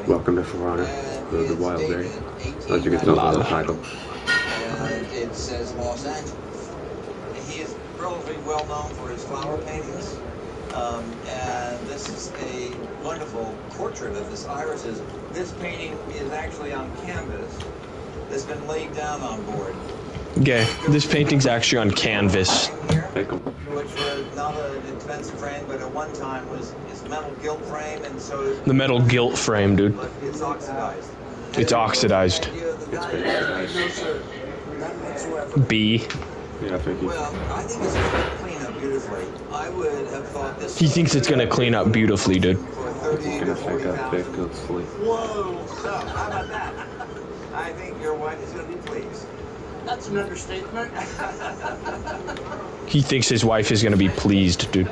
Welcome to For Honor, the wildberry. How'd you get the title? It says Los Angeles. He is relatively well known for his flower paintings. And this is a wonderful portrait of this irises. This painting is actually on canvas that's been laid down on board. Okay, this painting's actually on canvas. Thank you. Which was not an expensive frame, but at one time was a metal gilt frame, and so The metal gilt frame, dude. it's oxidized. It's oxidized. It's been oxidized. B. Yeah, thank you. Well, I think it's going to clean up beautifully. I would have thought this. He thinks it's gonna clean up beautifully, dude. For He's 30 gonna to think I 40,000. think it's sleep. Whoa! So, how about that? I think your wife is going to be pleased. That's an understatement. He thinks his wife is gonna be pleased, dude.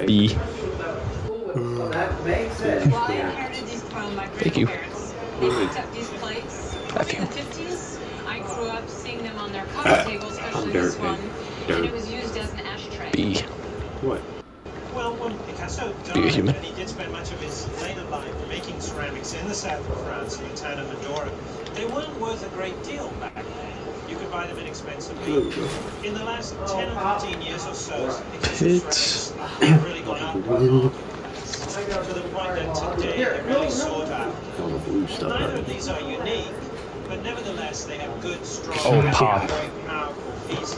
B. That makes sense. Well, I inherited these from my Thank you. grandparents. They picked up these plates Thank in you. the 50s. I grew up seeing them on their coffee table, especially this one, and it was used as an ashtray. B. What? Well, when Picasso Be a died, human. and he did spend much of his later life making ceramics in the south of France, in the town of Medora, they weren't worth a great deal back then. You could buy them inexpensively. In the last 10 or 15 years or so, Picasso ceramics have really gone up to the point that today they're really sought after. All the blue stuff. Neither of these are unique, but nevertheless they have good, strong, Oh, pop. very powerful pieces,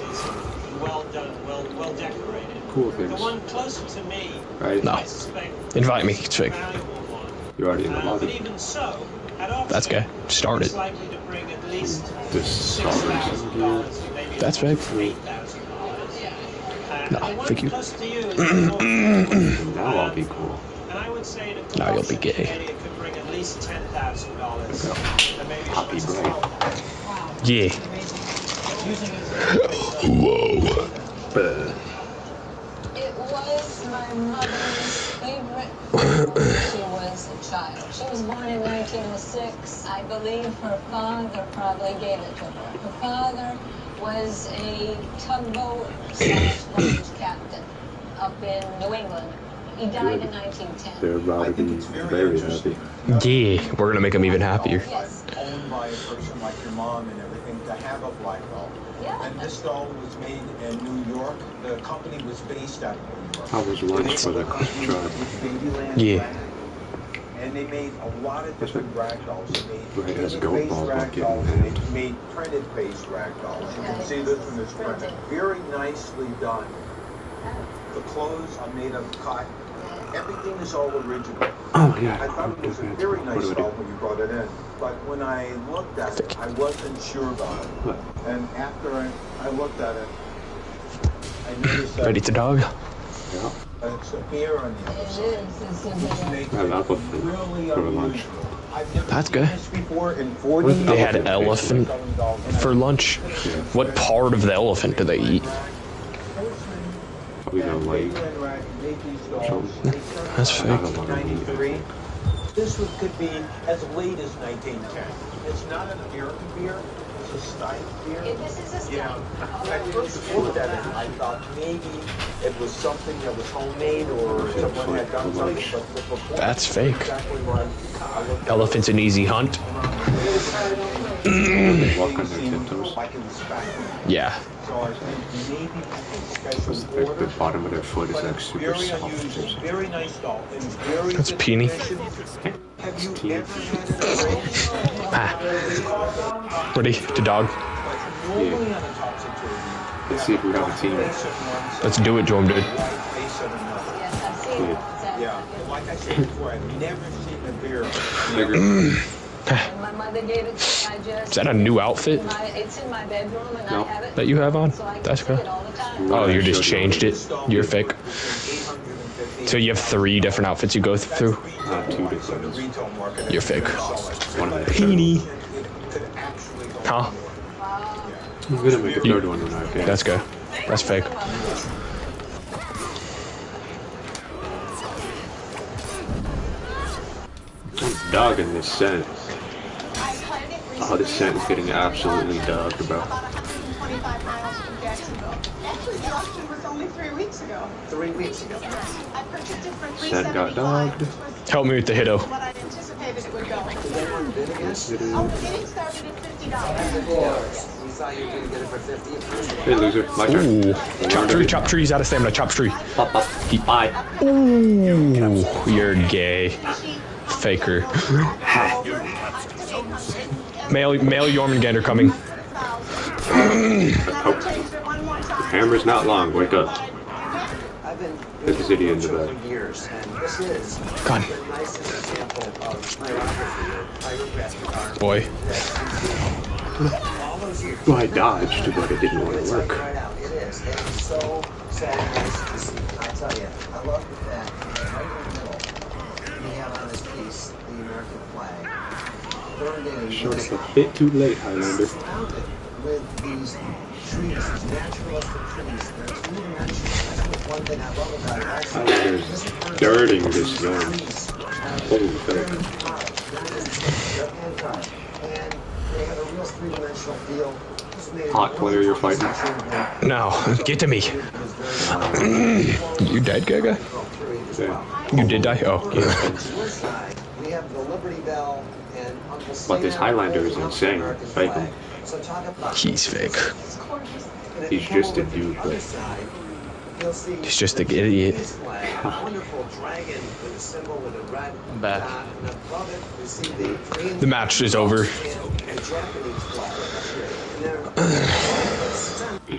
and well done, well decorated. Cool The things. one closer to me, Right? No. I suspect, Invite me, is it's the fake. valuable one. You're already in the But lobby. even so, at Oxford, That's gay. Started. it's likely to bring at least This $6,000, maybe That's as much fake. as $8,000. No, the one thank you. closer to you is the North. Now I'll be cool. And I would say that Now you'll be gay. it could bring at least $10,000. And maybe as Happy much as brain. $12,000. Yeah. Using it as a Whoa. It was my mother's favorite when she was a child. She was born in 1906. I believe her father probably gave it to her. Her father was a tugboat / voyage captain up in New England. He died in 1910. They're about to be very happy. Yeah, we're gonna make him even happier. Yes. Owned by a person like your mom and everything to have a black doll. Yeah. And this doll was made in New York. The company was based out of New York. How was lunch for the tribe? Yeah. And they made a lot of different rag dolls. They Right, made as painted gold face balls rag don't get dolls, in and hand. they made printed face rag dolls. You can see this one is printed. Very nicely done. The clothes are made of cotton. Everything is all original. Oh yeah. I thought it was a very nice doll when you brought it in. But when I looked at it, I wasn't sure about it. What? And after I looked at it, I noticed that Ready to dog? Yeah. it's a bear on the other It side. is. It's a Which makes I have it elephant really for lunch. unusual. I've never That's seen good. this before in 40 They had years. elephant for lunch. What part of the elephant do they eat? Probably no light. That's fake. 93. This one could be as late as 1910. It's not an American beer. It's a Stein beer. This is a style. Yeah. I first looked at it, I thought maybe it was something that was homemade or someone had done something. But the performance That's is fake. exactly right. I looked at Elephant's an easy hunt. They walk on their tiptoes. like in the spec. Yeah. So I think maybe Because special the order. bottom of their foot is But like it's super very soft. unusual, very nice doll, and very That's good Peony. condition. Have you Teeny. ever had it Ah. Ready to dog? normally on a topsy turvy? Let's see if we have a team. Let's do it, Jordan, dude. Yes, I've seen it. Yeah, and like I said before, I've never seen a beer. Bigger. And my mother gave it to me. I just. Is that a new outfit It's in my bedroom, and No. I have it. that you have on? So I That's see good. it all the time. Oh, you just changed it. You're fake. So you have 3 different outfits you go through? Not 2 different ones. You're fake. One of them. Peony. Huh? I'm gonna make a third one when I can. That's good. That's fake. I'm dogging this scent. Oh, this scent is getting absolutely dogged, bro. 125 miles from Jacksonville. Actually, the auction was only 3 weeks ago. 3 weeks ago. I purchased it for Scent got dogged. $375. Help me with the hiddo. What I anticipated it would go. Yes, it Oh, is. the bidding started at $50. We thought you were going to get it for 50 at first. Hey, loser. My turn. Ooh. Chop tree, chop tree. He's out of stamina. Chop tree. Pop, pop. Bye. Ooh, you're gay. Faker. Male Jormungandr coming. Oh. Hammer's not long. Wake up. I've been Get this idiot in the for bed. years, and this is God. the nicest example of pyrography or pyrographic art. Boy. All those years. Well, I dodged, but it didn't want It's to like work. right out. It is. It is so nice to see. I tell you, I love that right in the middle we have on this piece the American flag burned in. Showed up a bit too late, Highlander. Surrounded with these trees, these naturalistic trees. They're two-dimensional. That's one thing I love about it. Also, Highlander's dirting this zone. Holy fuck. they're hand-carved, and they have a real three-dimensional feel. Just made it Hot player you're fighting. No, get to me. You dead, Gaga? Yeah. You did die? Oh, yeah. We have the Liberty Bell and Uncle But this Sam. Highlander is insane. Fake him. So talk about He's fake. He's just a dude, but He's just an idiot. wonderful dragon with a symbol with a red I'm back. dot, and above it we see the Korean The match is over. and Japanese flag. And they're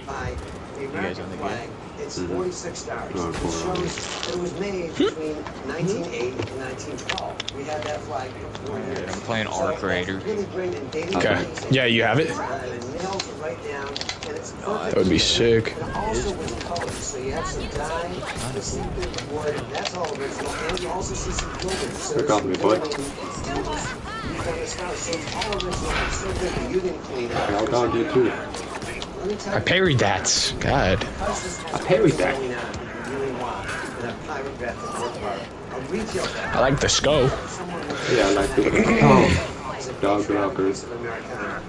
by the American flag. It's 46 stars. Oh, It cool. shows that it was made between 1908 and 1912. We had that flag for 4 years. I'm playing Arc Raider. Really great and dating Okay. things. Yeah, you have it? And it nails it right down, and it's That would be sick. and also with colors, so you have some dye, you see through the board, and that's all original, and you also see some gilding. So Pick off me, bud. it's all original, it's so good that you didn't clean it. I'll dog you too. Let me tell I you, parried that. God. because this has I parried that. going on, you really want in a pyrographic work art, a retail I value, like the skull. someone with Yeah, I like the dog blockers. of Americana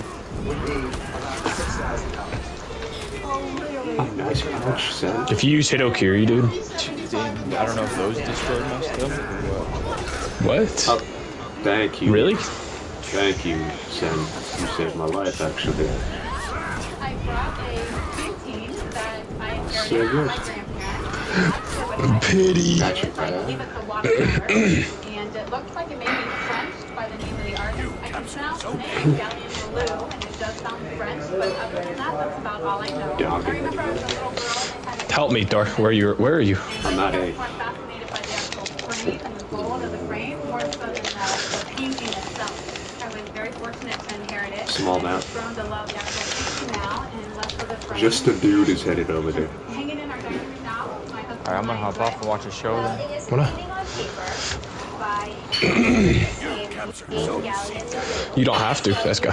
would be about $6,000. Oh, nice pouch, son. If you use Hitokiri, dude. I don't know if those destroyed my stuff or what. What? Oh, thank you. Really? Thank you, Sen. You saved my life, actually. I brought a painting that I So inherited from good. my grandparents. Pity. Gotcha, I believe it's a watercolor, and it looks like it may be French by the name of the artist. I can pronounce the name, Gallion Blue, and it does sound French, but other than that, that's about all I know. Dog. I remember as a little girl, they had a Help me, Thor. Where are you? I'm not a. I'm fascinated by the actual frame and the gold of the frame, more so than the painting itself. I was very fortunate to inherit it. Small and map. I've grown to love the actual painting now, and less of the frame. Just a dude is headed over there. Hanging in our dining room now. My husband Alright, I'm gonna and I hop off and watch a show then. It is What? painting on paper by Gallion. You don't have to. Let's go.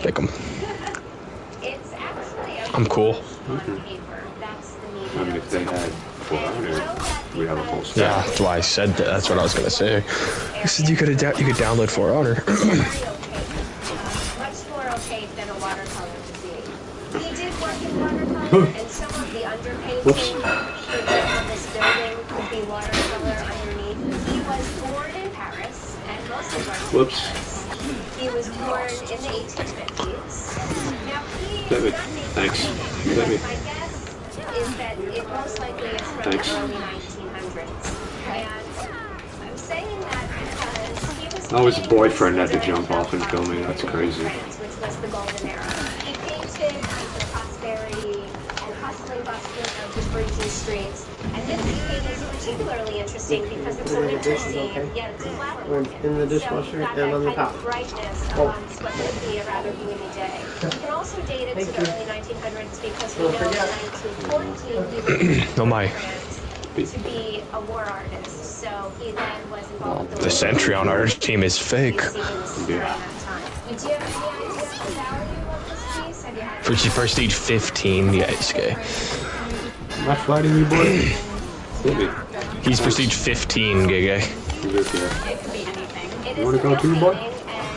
Pick him. It's actually a I'm cool. on paper. That's the meaning. I mean, if they had 400, we have a full Yeah, stack. that's why I said that. That's what I was gonna say. I said you could download For Honor. Much more opaque than a watercolor would be. He did work in watercolor, and some of the underpainting, for example, this building could be watercolor underneath. He was born in Paris, and most of us Whoops. He was born in the 1850s. Now he Let me. does make Thanks. paintings, Let me. but my guess is that it most likely is from Thanks. the early 1900s. And I'm saying that because he was Oh, his painting boyfriend had to most of jump off and the kill me. That's crazy. France, which was the golden era. He painted the prosperity and hustling bustling of the Parisian streets. And this painting is particularly interesting because it's a winter scene, yet it's a flower market. In the dishwasher So and on the that kind top. of brightness amongst what would be a rather gloomy day. You can also date it to the early 1900s because we know in 1914 he was Oh my. to be a war artist. So he then was involved with The sentry on our team is fake. But do you have any idea of the value of this piece? Have you had Prestige 15. Yeah, it's gay. Am I fighting you, boy? Hit me. He's Prestige 15, gay. You look here. It could be anything. It You is wanna a go real too, boy? painting, and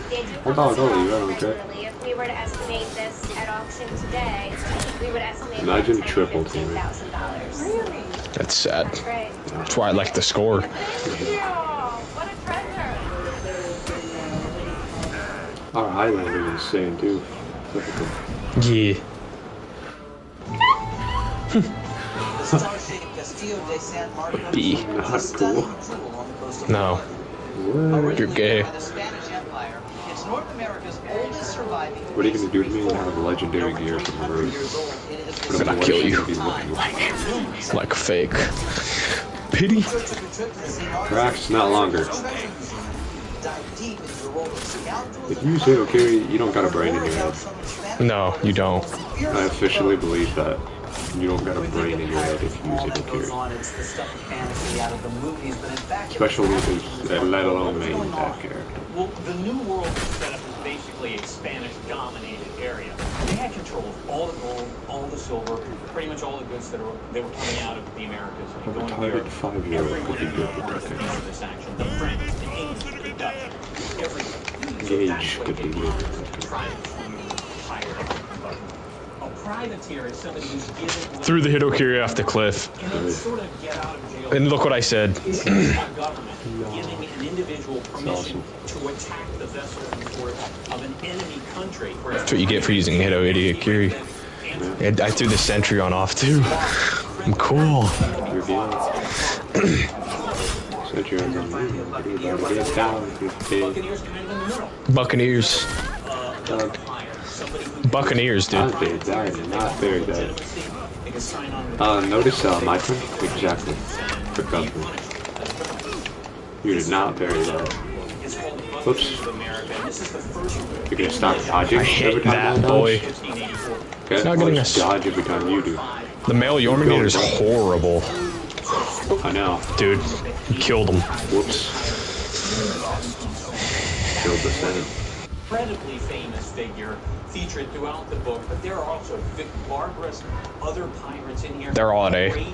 they do I'll come go, to you, I don't care. regularly. If we were to estimate this at auction today, we would estimate Imagine it at triple to me. $15,000. Really? That's sad. That's right. That's why I like the score. Yeah. Our Highlander is insane too. Yeah. The star-shaped Castillo de San Marcos B. is a Not stunning cool. jewel on the coast of No. What? You're gay. By the Spanish Empire, it's North America's oldest surviving. What are you gonna do to me? I have legendary gear from the roof. I'm gonna kill you. Be looking Like fake. Pity. Cracks, not longer. If you use Hito Carry, you don't got a brain in your head. No, you don't. I officially believe that. You don't got a brain in your head if you use Hito Carry. Special weapons, let alone main that character. Well, the New World was set up as basically a Spanish-dominated area. They had control of all the gold, all the silver, pretty much all the goods that were coming out of the Americas. A retired 5-year-old could be good with that thing. This action. The French, the English, the Dutch, everyone. Gage could be good. A privateer is somebody who's given Threw the Hitokiri off the cliff. sort of get out of jail. And look what I said. Government giving an individual permission to attack the vessel in port of an enemy country. That's what you get for using Hitokiri. And I threw the sentry on off too. I'm cool. You're gay. Sentry on me. Get down, good Buccaneers. Buccaneers, dude. Not very dead, not very dead. Notice my turn? Exactly. For government. You did not bury that. Oops. You're gonna stop dodging I hate every time that, I dodge? boy. Okay, It's not getting or us. dodge every time you do. The male Yormanator is horrible. I know. Dude, you killed him. Whoops. Killed the Senate. Incredibly famous figure featured throughout the book, but there are also barbarous other pirates in here. They're all at A. Great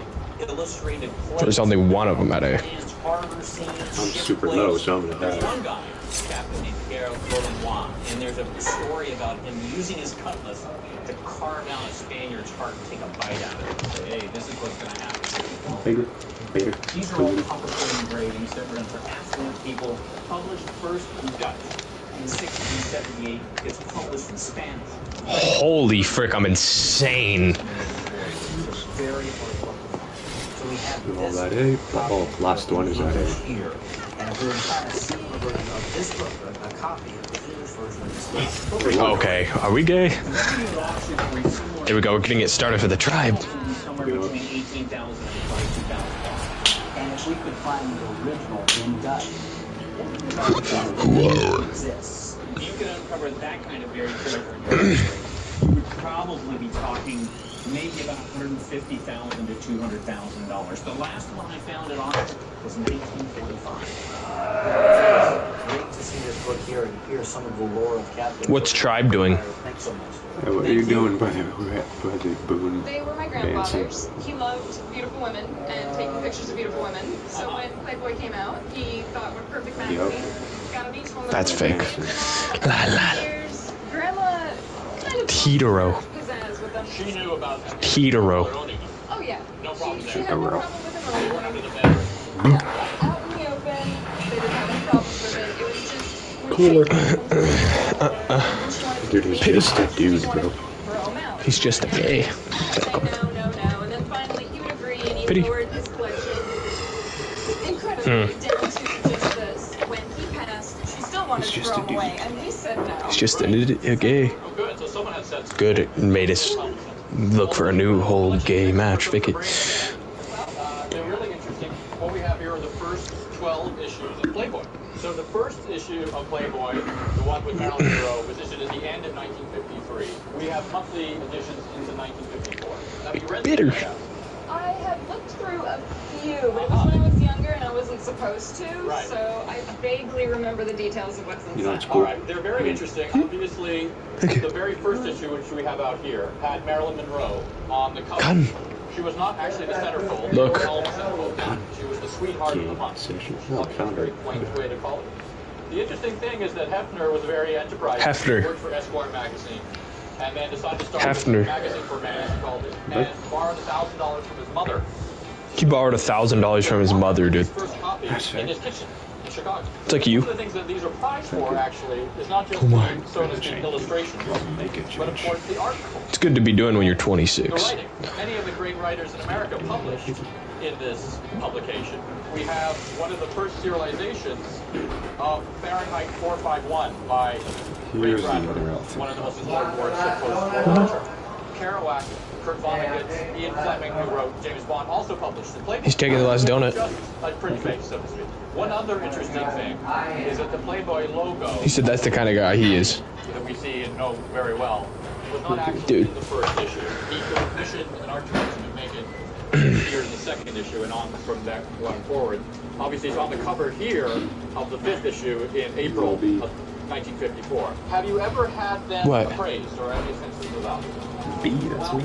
illustrated There's only one of them at A. I'm super low, so I'm gonna There's die. one guy, Captain Miguel Bolonois, and there's a story about him using his cutlass to carve out a Spaniard's heart and take a bite out of it. Say, hey, this is what's going to happen. Bigger. Bigger. These are all copper engravings that were done for affluent people, published first in Dutch. In 1678, it's published in Spanish. Holy frick, I'm insane. Very hard. So we have All that A. Oh, last one is at A. here. And if we were trying to see a version of this book, a copy of the English version of this book. Okay, are we gay? Here we go, we're gonna get started for the tribe. Somewhere between 18,000 and 22,000. And if we could find the original in Dutch, exists. You can uncover that kind of very treasure. You would probably be talking maybe about $150,000 to $200,000. The last one I found at auction was 1945. Great to see this book here and hear some of the lore of Captain. What's tribe doing? Thanks so much. Hey, what are you doing, brother? Boone? They were my grandfathers. He loved beautiful women and taking pictures of beautiful women. So when Playboy came out, he thought what a perfect magazine. Got him each one of That's those fake. pictures. La la. Years. Grandma kind of Hetero. pizzazz with them. She knew about Hetero. Oh yeah. No problem She there. had no Hetero. problem with him or Under the bed. yeah. Out in the open. They didn't have any problems with it. It was just Cooler. Dude, he's just a dude, bro. He's just a gay. No. And then finally he would agree and he Pity. lowered his collection incredibly down to just this. When he passed, she still wanted to throw him away, and we said no. He's just a gay. Oh, good. So someone had said Good, it made us look for a new whole gay match. Vicky. they're really interesting. What we have here are the first 12 issues of Playboy. So the first issue of Playboy, the one with Marilyn Monroe, was issued at the end of 1953. We have monthly editions into 1954. Have you read Bitter. these? I had looked through a few, but it was when I was younger and I wasn't supposed to, Right. so I vaguely remember the details of what's inside. You know, it's All cool. right, they're very interesting. Obviously, the very first issue, which we have out here, had Marilyn Monroe on the cover. Gun. She was not actually the centerfold. Look. She was the sweetheart of the month. Session. Oh, I found Very her. quaint way to call it. The interesting thing is that Hefner was very enterprising. Hefner. He worked for Esquire magazine, and then decided to start Hefner. a magazine for men, as he called it, and borrowed $1,000 from his mother. He borrowed $1,000 from his mother, dude. First copy That's fair. in his kitchen. Chicago. It's like you. One of the things that these are prized for, actually, is not just the so to speak illustrations, but of course the article. It's good to be doing when you're 26. The writing. Many of the great writers in America published in this publication. We have one of the first serializations of Fahrenheit 451 by Here's the other outfit. one of the most important works of post-war literature. Kerouac, Kurt Vonnegut, Ian Fleming, who wrote James Bond, also published the Playboy. He's taking the last donut. Just a pretty face, so to speak. One other interesting thing is that the Playboy logo. He said that's the kind of guy he is. That we see and know very well was not actually in the first issue. He commissioned an art director to make it here in the second issue and on from that going forward. Obviously, it's on the cover here of the fifth issue in April of 1954. Have you ever had them appraised or any sense of value? That's me.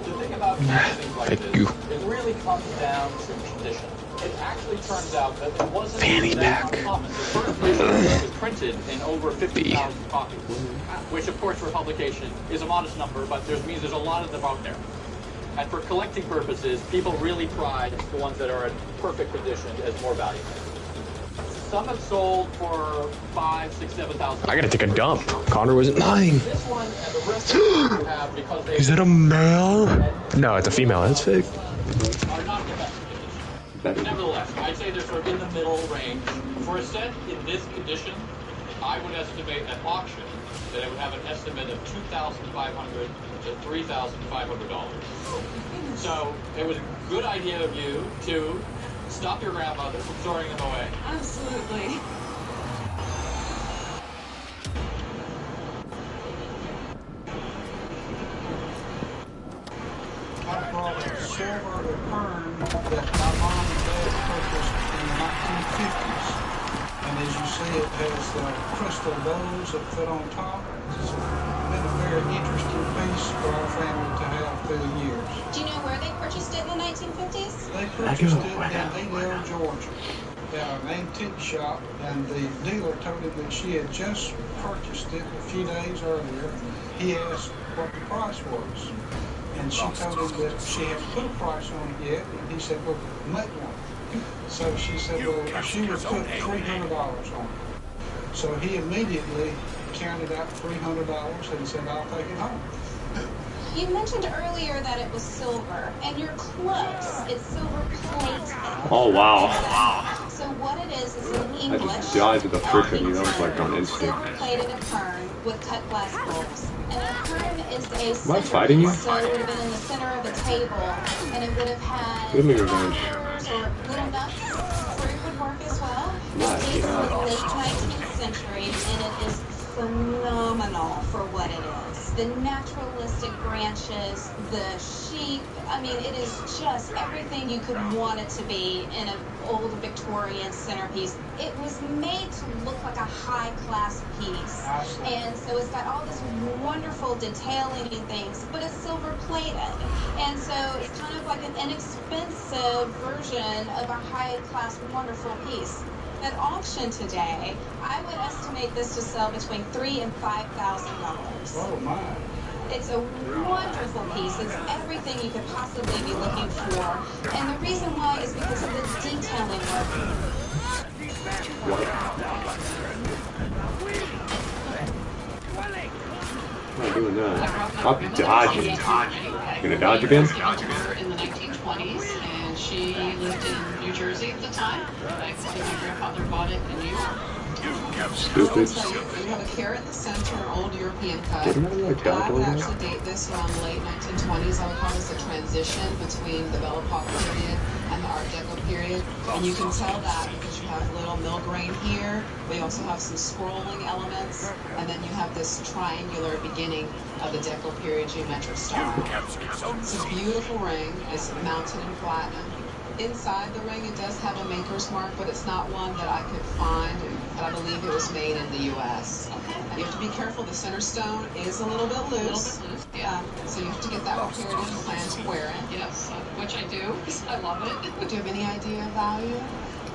The thing about things like this, it really comes down to condition. It actually turns out that it wasn't that uncommon. The first issue was printed in over 50,000 copies, which of course for publication is a modest number, but means there's a lot of them out there. And for collecting purposes, people really prize the ones that are in perfect condition as more valuable. Some have sold for $5,000, $6,000, $7,000. I gotta take a dump. Connor wasn't mine. This one and the rest you have because they Is that a male? No, it's a female. That's fake. are not the best. Nevertheless, I'd say they're sort of in the middle range. For a set in this condition, I would estimate at auction that it would have an estimate of $2,500 to $3,500. So it was a good idea of you to stop your grandmother from throwing them away. Absolutely. I brought a silver urn that my mom and dad purchased in the 1950s. And as you see, it has crystal bowls that fit on top. It's been a very interesting piece for our family to have through the years. Do you know where they purchased it in the 1950s? They purchased it in Adel, Georgia, at an antique shop, and the dealer told him that she had just purchased it a few days earlier. He asked what the price was, and she told him that she hadn't put a price on it yet, and he said, well, make one. So she said, well, she would put $300 on it. So he immediately counted out $300 and said, I'll take it home. You mentioned earlier that it was silver, and you're close. It's silver plated. Oh, wow. So what it is in I English. just died with a frick of you. That was like on instinct. Silver plated a fern with cut glass bulbs. And a fern is a Am I fighting you? so it would have been in the center of the table, and it would have had Give me revenge. flowers or little nuts. Fruit would work as well. My It's God. the late 19th century, and it is phenomenal for what it is. The naturalistic branches, the sheep, I mean, it is just everything you could want it to be in an old Victorian centerpiece. It was made to look like a high-class piece. And so it's got all this wonderful detailing and things, but it's silver-plated. And so it's kind of like an inexpensive version of a high-class, wonderful piece. At auction today, I would estimate this to sell between $3,000 and $5,000. Oh, my. It's a wonderful piece. It's everything you could possibly be looking for. And the reason why is because of the detailing I'm not doing that. I'll be dodging. You gonna dodge again? In the 1920s, and she lived in New Jersey at the time. My grandfather bought it in New York. Stupid. So you have a carrot in the center, an old European cut. Didn't I like that I would one? actually date this around the late 1920s. I would call this a transition between the Belle Epoque period and the Art Deco period. And you can tell that because you have little mill grain here, but you also have some scrolling elements, and then you have this triangular beginning of the Deco period geometric style. It's a beautiful ring. It's mounted in platinum. Inside the ring, it does have a maker's mark, but it's not one that I could find, and I believe it was made in the U.S. You have to be careful. The center stone is a little bit loose. So you have to get that repaired if you plan to wear it. Yes, which I do, because I love it. Do you have any idea of value?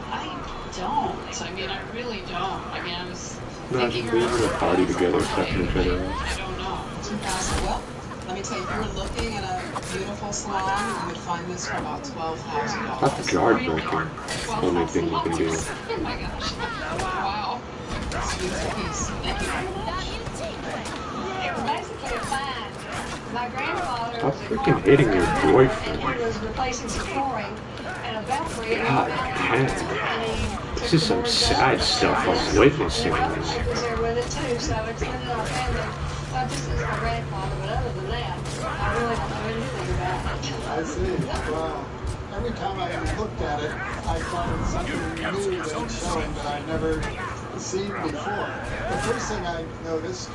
I don't. I mean, I really don't. I mean, I was Imagine being at a party together, stuck in each other. I don't know. 2,000. Well, Let me tell you, if you were looking at a beautiful salon, you would find this for about $12,000. That's guard breaking. Only thing you can do. Oh my gosh. Wow. Sweet piece. Thank you very much. It was basically a find. My grandfather Stop was a freaking hitting your boyfriend. and he was replacing some flooring and a belfry. God damn. This is some sad stuff I'm witnessing. My was there with it too, so it's in our family. Not just as my grandfather, but other than that, I really don't know anything about it. I see. Wow. Every time I looked at it, I found something new that it's showing that I'd never seen before. The first thing I noticed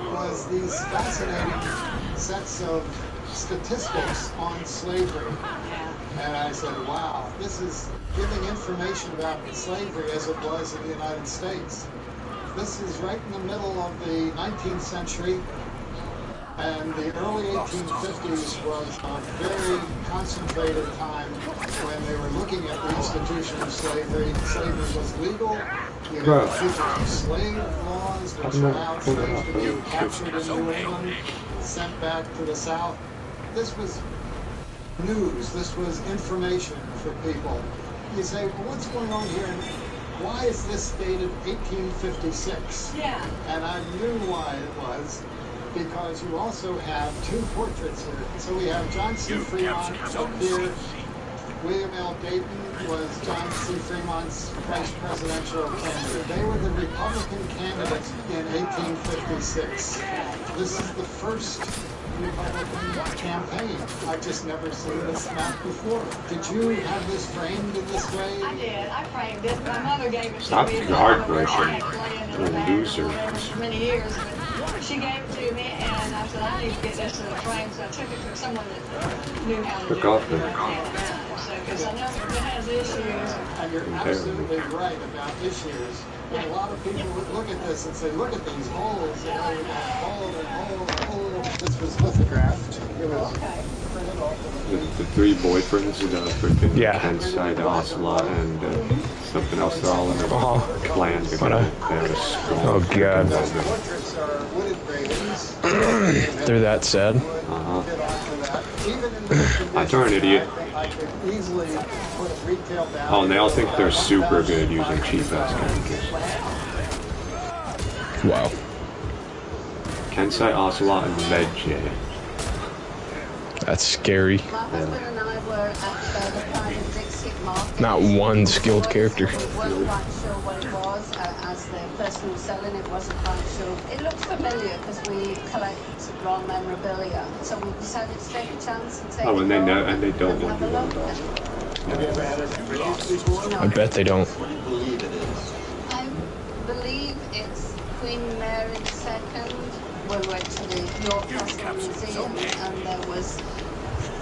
was these fascinating sets of statistics on slavery. And I said, wow, this is giving information about slavery as it was in the United States. This is right in the middle of the 19th century, and the early 1850s was a very concentrated time when they were looking at the institution of slavery. Slavery was legal. You had fugitive slave laws, which allowed slaves to be captured in New England, sent back to the South. This was news. This was information for people. You say, well, what's going on here? Why is this dated 1856? Yeah. And I knew why it was, because you also have two portraits here. So we have John C. Fremont up here. William L. Dayton was John C. Fremont's vice presidential candidate. They were the Republican candidates in 1856. This is the first Republican campaign. I've just never seen this map before. Did you have this framed in this way? I did. I framed it. My mother gave it to Stop me. heartbreaking. Loser. For many years. But she gave it to me, and I said, I need to get this in a frame. So I took it to someone that knew how to do it. Because I know it has issues. And you're absolutely right about issues. And a lot of people would look at this and say, look at these holes, you know, we got hole and hole and hole. This was lithographed. It was printed off of The three boyfriends, freaking Kenside, Ocelot, and something else. They're all in a clan together. Oh god. They're that sad. I thought an idiot. Oh, and they all think they're super good using cheap-ass characters. Wow. Kensai, Ocelot, and Medjay. That's scary. My husband and I were at the Pride and Dixie market. Not one skilled character. We weren't quite sure what it was. As the person who was selling it wasn't quite sure. It looked familiar because we collect raw memorabilia. So we decided to take a chance and take and they know, and they don't want to know. I bet they don't. I believe it's Queen Mary II. We went to the York Castle Museum and there was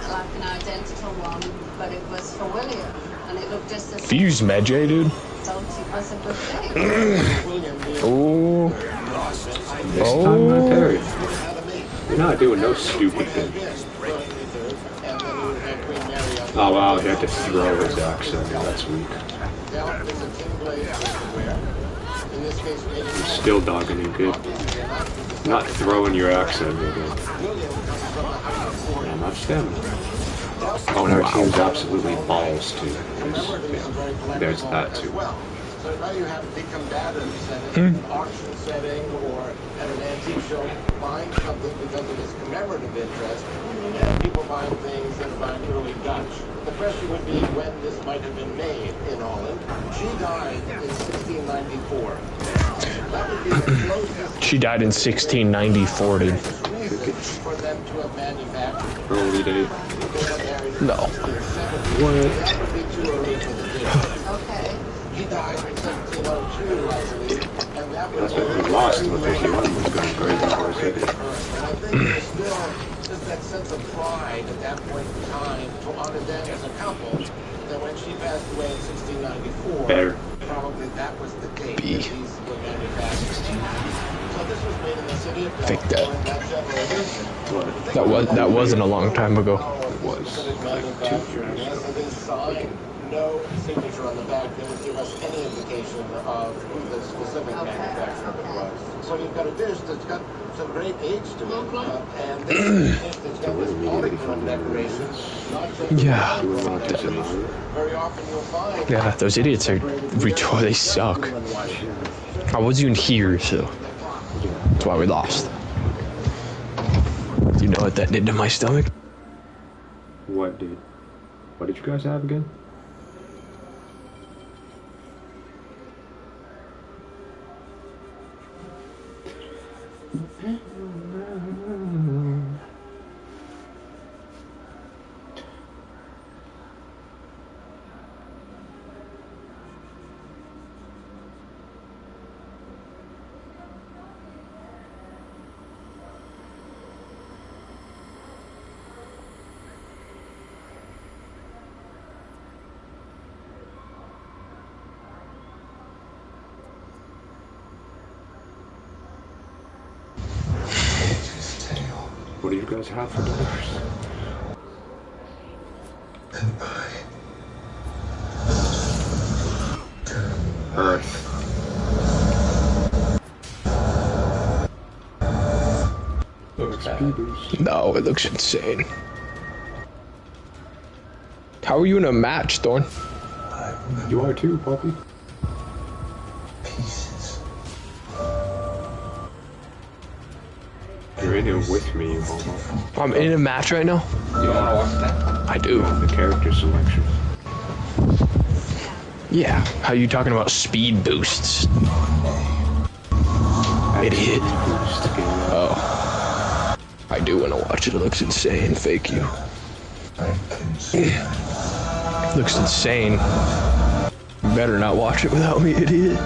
like an identical one, but it was for William, and it looked just as. You use Medjay, dude? So it was a good thing. Oh. You're not doing no stupid thing. Oh wow, he had to throw his axe in there. That's weak. You're still dogging you, kid. Not throwing your axe in there, dude. Yeah, not stamina. Oh, and our team's absolutely balls, too. There's that, too. So now you have big combatants at an auction setting or at an antique show buying something because of its commemorative interest, and people buying things that are buying early Dutch. The question would be when this might have been made in Holland. She died in 1694. That would be the closest. She died in 1694, dude. For them to have manufactured. Early date. No. What? Okay. He died in 1702, I believe, and that was That's what we lost with 51 was going crazy for a second. And I think there's still just that sense of pride at that point in time to honor them as a couple, that when she passed away in 1694, probably that was the date that these were manufactured. So this was made in the city of Fake that. What? That wasn't a long time ago. It was like 2 years. Yes, it is signed. No signature on the back that would give us any indication of who the specific manufacturer was. So you've got a dish that's got some great age to it, and this is a dish that's got this polychrome decoration. Yeah. Very often you'll find. Yeah, those idiots are retarded. They suck. I wasn't even here, so that's why we lost. You know what that did to my stomach? What did you guys have again? What do you guys have for dinners? Earth. No, it looks insane. How are you in a match, Thorn? You are too, Poppy. You're in it with me, Homo. I'm in a match right now? You wanna watch that? I do. The character selection. Yeah. How you talking about speed boosts? Idiot. Oh. I do want to watch it. It looks insane. Fake you. Looks insane. You better not watch it without me, idiot.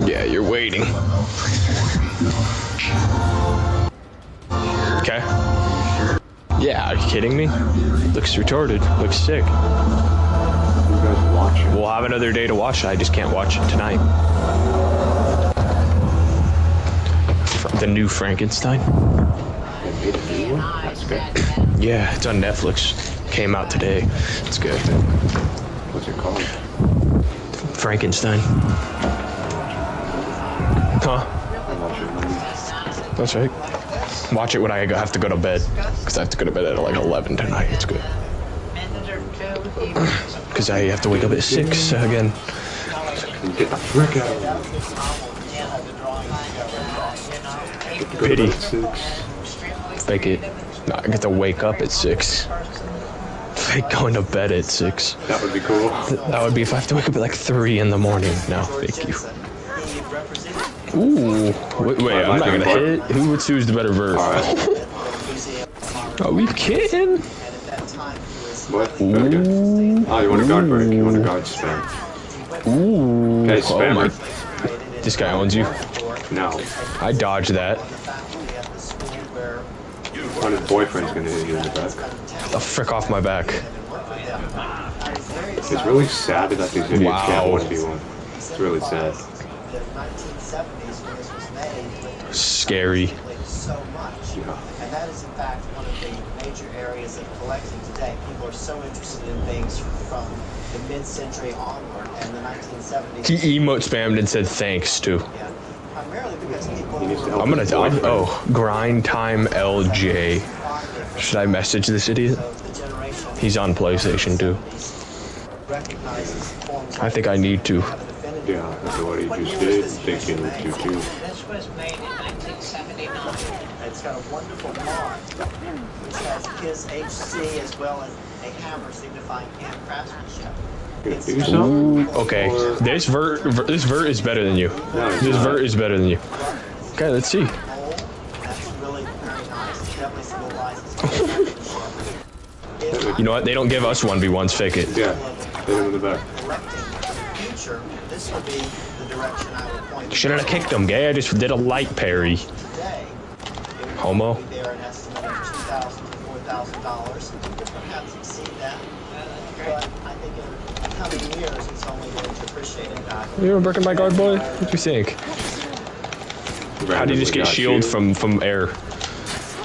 Yeah, you're waiting. Okay. Yeah, are you kidding me? Looks retarded. Looks sick. We'll have another day to watch it. I just can't watch it tonight. The new Frankenstein. That's good. Yeah, it's on Netflix. Came out today. It's good. What's it called? Frankenstein. Huh? That's right. Watch it when I have to go to bed. Because I have to go to bed at like 11 tonight. It's good. Because I have to wake up at 6 again. Get the frick out of here. Pity. Fake it. No, I get to wake up at 6. Fake going to bed at 6. That would be cool. That would be if I have to wake up at like 3 in the morning. No, thank you. Ooh. Wait, I'm not gonna hit. Who would choose the better verse? Are we kidding? What? Okay. Oh, you want a guard break? You want a guard spam? Ooh. Okay, spammer. This guy owns you? No. I dodged that. What his boyfriend's gonna hit you in the back. The frick off my back. It's really sad that these idiots can't 1v1. It's really sad. Scary. Yeah. And that is in fact one of the major areas of collecting today. People are so interested in things from the mid-century onward and the 1970s. He emote spammed and said thanks too. Yeah. Primarily because people I'm gonna die. Oh, grind time LJ. Should I message this idiot? He's on PlayStation too. I think I need to. Yeah, that's what he just did. Thinking of you too. This was made in 1979. It's got a wonderful mark, which has his HC as well as a hammer signifying hand craftsmanship. Ooh, okay. This vert is better than you. This vert is better than you. Okay, let's see. You know what? They don't give us 1v1s. Fake it. Yeah. Hit him in the back. Shouldn't have kicked him, gay. I just did a light parry. Homo. $100,000. Perhaps exceed that. But I think in coming years, it's only going to appreciate in value. You were breaking my guard, boy? What do you think? How did he just get shield from air?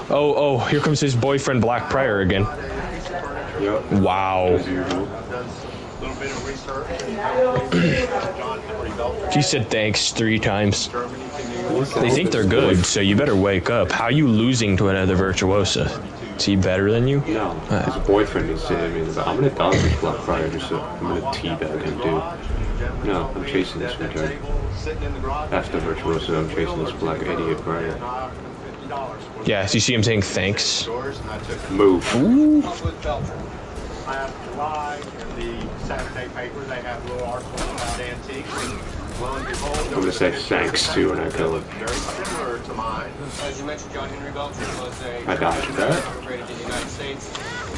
Oh, here comes his boyfriend Black Prior again. Yep. Wow. He said thanks 3 times. They think they're good, so you better wake up. How are you losing to another virtuosa? Is he better than you? No. His boyfriend is saying, I'm gonna dodge this Black Friar, just I'm gonna teabag him, dude. No, I'm chasing this retard. That's the virtuoso, I'm chasing this black idiot Prior. Yeah, so you see him saying thanks? Move. Ooh. Last July, in the Saturday paper, they have little articles about antiques. I'm gonna say thanks too when I kill him. Very similar to mine. As you mentioned, John Henry Belcher was a I dodged that. immigrated to the United States,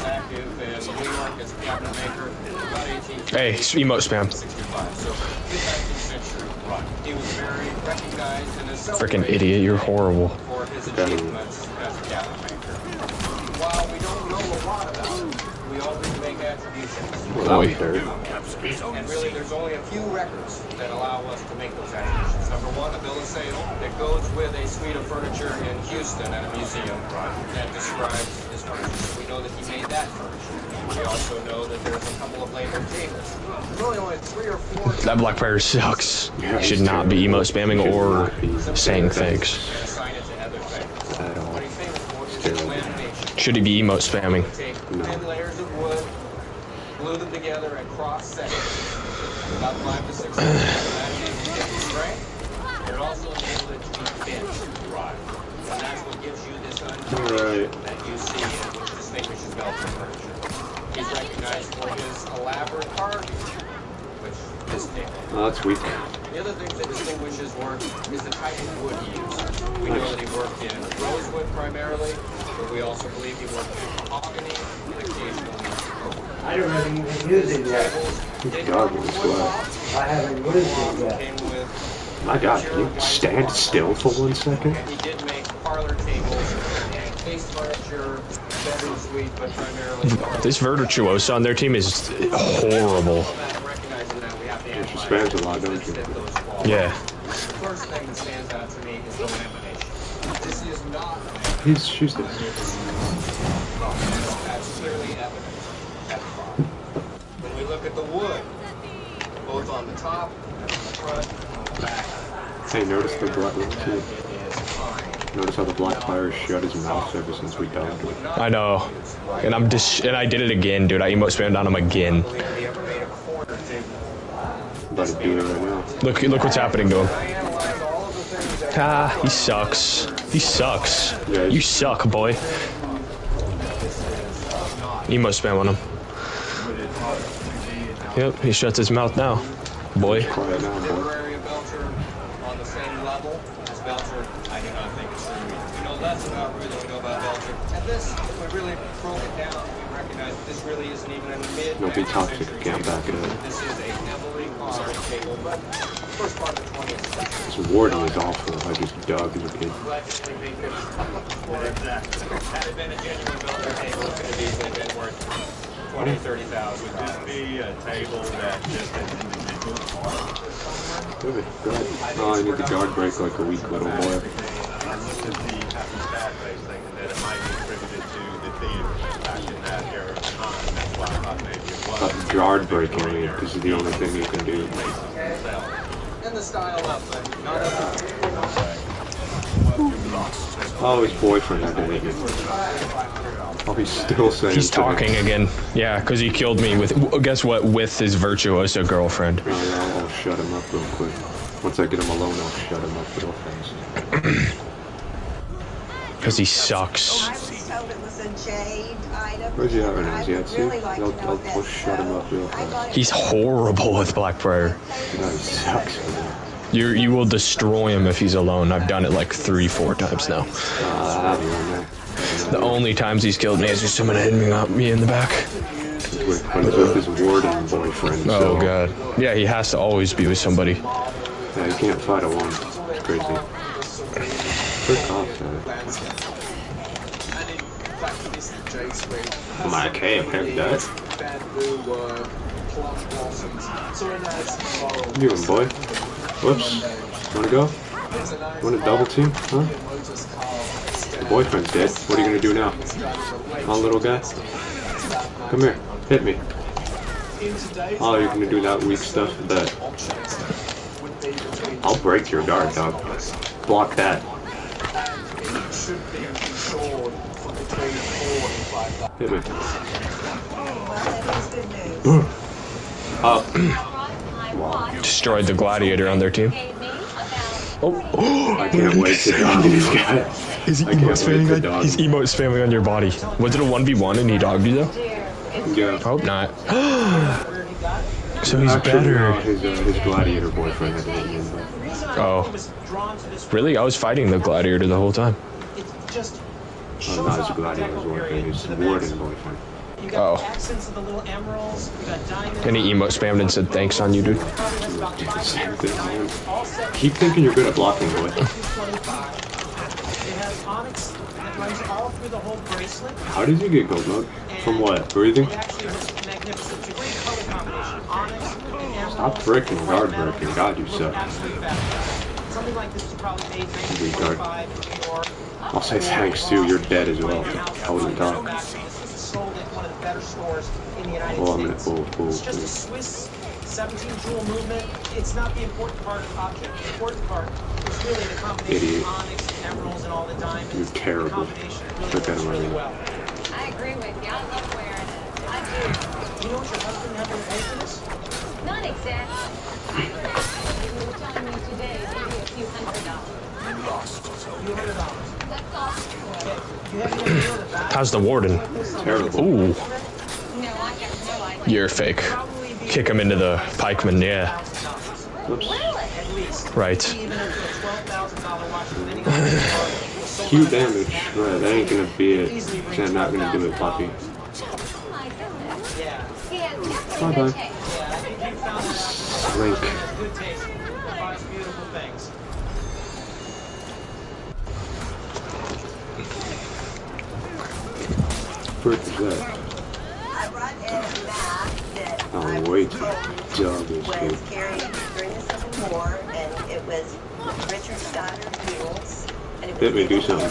active in New York as a cabinet maker about 1865. Hey, emote spam. So, mid-19th century. Right. He was very recognized and is Freaking idiot, you're horrible. for his achievements as a cabinet maker. While we don't know a lot about him, we always make attributions. Boy. And really, there's only a few records that allow us to make those attributions. Number one, a bill of sale that goes with a suite of furniture in Houston at a museum that describes his furniture. So we know that he made that furniture. We also know that there's a couple of labor tables. There's only 3 or 4. That Black Prior sucks. Should not be emote spamming or saying thanks. Should he be emote spamming? Take 10 layers of wood, glue them together at cross sections, about 5 to 6 inches. That gives you strength. It also enables it to be bent. Right. And that's what gives you this uncertainty that you see and which distinguishes Belcher furniture. He's recognized for his elaborate carving, which is table. Oh, that's weak. The other thing that distinguishes work is the type of wood he used. We know that he worked in rosewood primarily, but we also believe he worked in mahogany and occasionally oak. I don't even use it yet. Good God, what's I haven't used it yet. My God, can you stand still for 1 second? And he did make parlor tables and case furniture, bedroom suite, but primarily This virtuoso on their team is horrible. She spams a lot, don't you? Yeah. The first thing that stands out to me is the lamination. This is not She's the That's clearly evident at the bottom. When we look at the wood, both on the top and on the front and on the back, Hey, notice the black too. Notice how the Black Prior shut his mouth ever since we died. I know. And I did it again, dude. I emote spammed on him again. About to do it right now. Look what's happening to him. Ah, he sucks. He sucks. Yeah, you suck, boy. Emote spam on him. Yep, he shuts his mouth now. Boy. Quiet now, boy. on the same level as Belcher, I do not think it's true. We know less about Ruth than we know about Belcher. And this, if we really broke it down, we recognize that this really isn't even a mid. Don't be toxic, can't back it up. This is a heavily carved table, but first part of the 20th century. This warden is awful. I just dug as a kid. Exactly. Had it been a genuine Belcher table, it could have easily been worth $20,000, $30,000. Would this be a table that just an individual part? Good. Oh, I need the guard break like a weak little boy. But guard breaking is the only thing you can do. And the style up, but not Oh, his boyfriend had to hit me. Oh, he's still saying He's talking again. Yeah, because he killed me with, guess what, with his virtuoso girlfriend. I'll shut him up real quick. Once I get him alone, I'll shut him up real fast. Because he sucks. I was told it was a jade item. Where's he at right now? Is he at sea? I'll shut him up real fast. He's horrible with Black Prior. No, he sucks, man. You will destroy him if he's alone. I've done it like 3-4 times now. The only times he's killed me is just someone hitting me in the back. With his warden boyfriend. Oh god. Yeah, he has to always be with somebody. Yeah, you can't fight alone. It's crazy. Frick off, man. My okay, apparently that. You doing, boy? Whoops. Wanna go? Want a double team? Huh? Your boyfriend's dead. What are you gonna do now? Huh, little guy? Come here. Hit me. Oh, you're gonna do that weak stuff? Bet. I'll break your guard, dog. Block that. Hit me. Wow. Destroyed the gladiator on their team. Oh, I can't wait to dog this guy. His emote's spamming on your body. Was it a 1v1 and he dogged you though? Yeah. Hope not. So he's actually, better. No, his gladiator boyfriend had to hit me. Oh. Really? I was fighting the gladiator the whole time. Oh, not his gladiator's boyfriend, his warden boyfriend. Oh. Any emote spammed and said thanks on you, dude? Same thing, man. Keep thinking you're good at blocking, boy. How did you get gold mode? From what? Breathing? Stop freaking guard breaking. God, you suck. Retard. I'll say thanks too. You're dead as well. I wouldn't talk. Oh, I'm gonna pull. It's just a Swiss 17 jewel movement. It's not the important part of the object. The important part is really the combination of onyx and emeralds and all the diamonds. You're terrible. Look at him right now. I agree with you. I love wearing it. I do. You know what your husband had to pay for this? Not exactly. You were telling me today maybe a few $100. Lost. A few $100. That's all. How's the warden? Terrible. Ooh. No, I have no idea. You're fake. Kick him into the pikeman, yeah. Whoops. Right. Cute damage, but that ain't gonna be it. I'm not gonna do it, Poppy. Bye bye. Link. Frick is that? Oh wait, dog is good. Was carried during the Civil War, and it was Richard Stoddard's mules. Let me do something.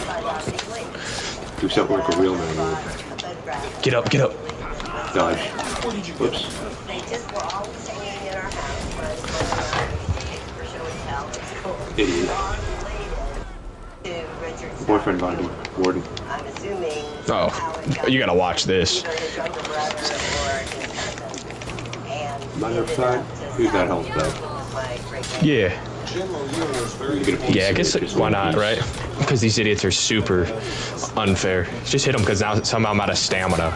Do something like a real man would. Get up, get up. Dodge. Whoops. They just were always hanging in our house for show and tell. Idiot. To Richard Boyfriend bonding. Warden. I'm assuming. Oh, you gotta watch this. Matter of fact, who's that health back? Yeah. Yeah, I guess why not, right? Because these idiots are super unfair. Just hit them because now somehow I'm out of stamina.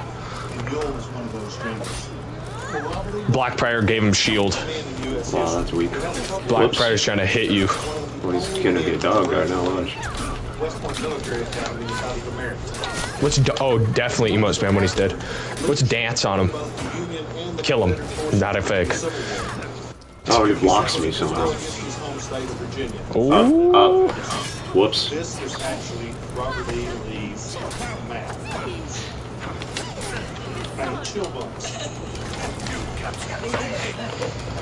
Black Prior gave him shield. Wow, that's weak. Black Prior's trying to hit you. Well, he's gonna get dogged right now, watch. What's oh, definitely emote spam when he's dead. Let's dance on him. Kill him. Not a fake. Oh, he blocks me somehow. Oh. Whoops. This is actually Robert E. Lee's map. And chill bumps. I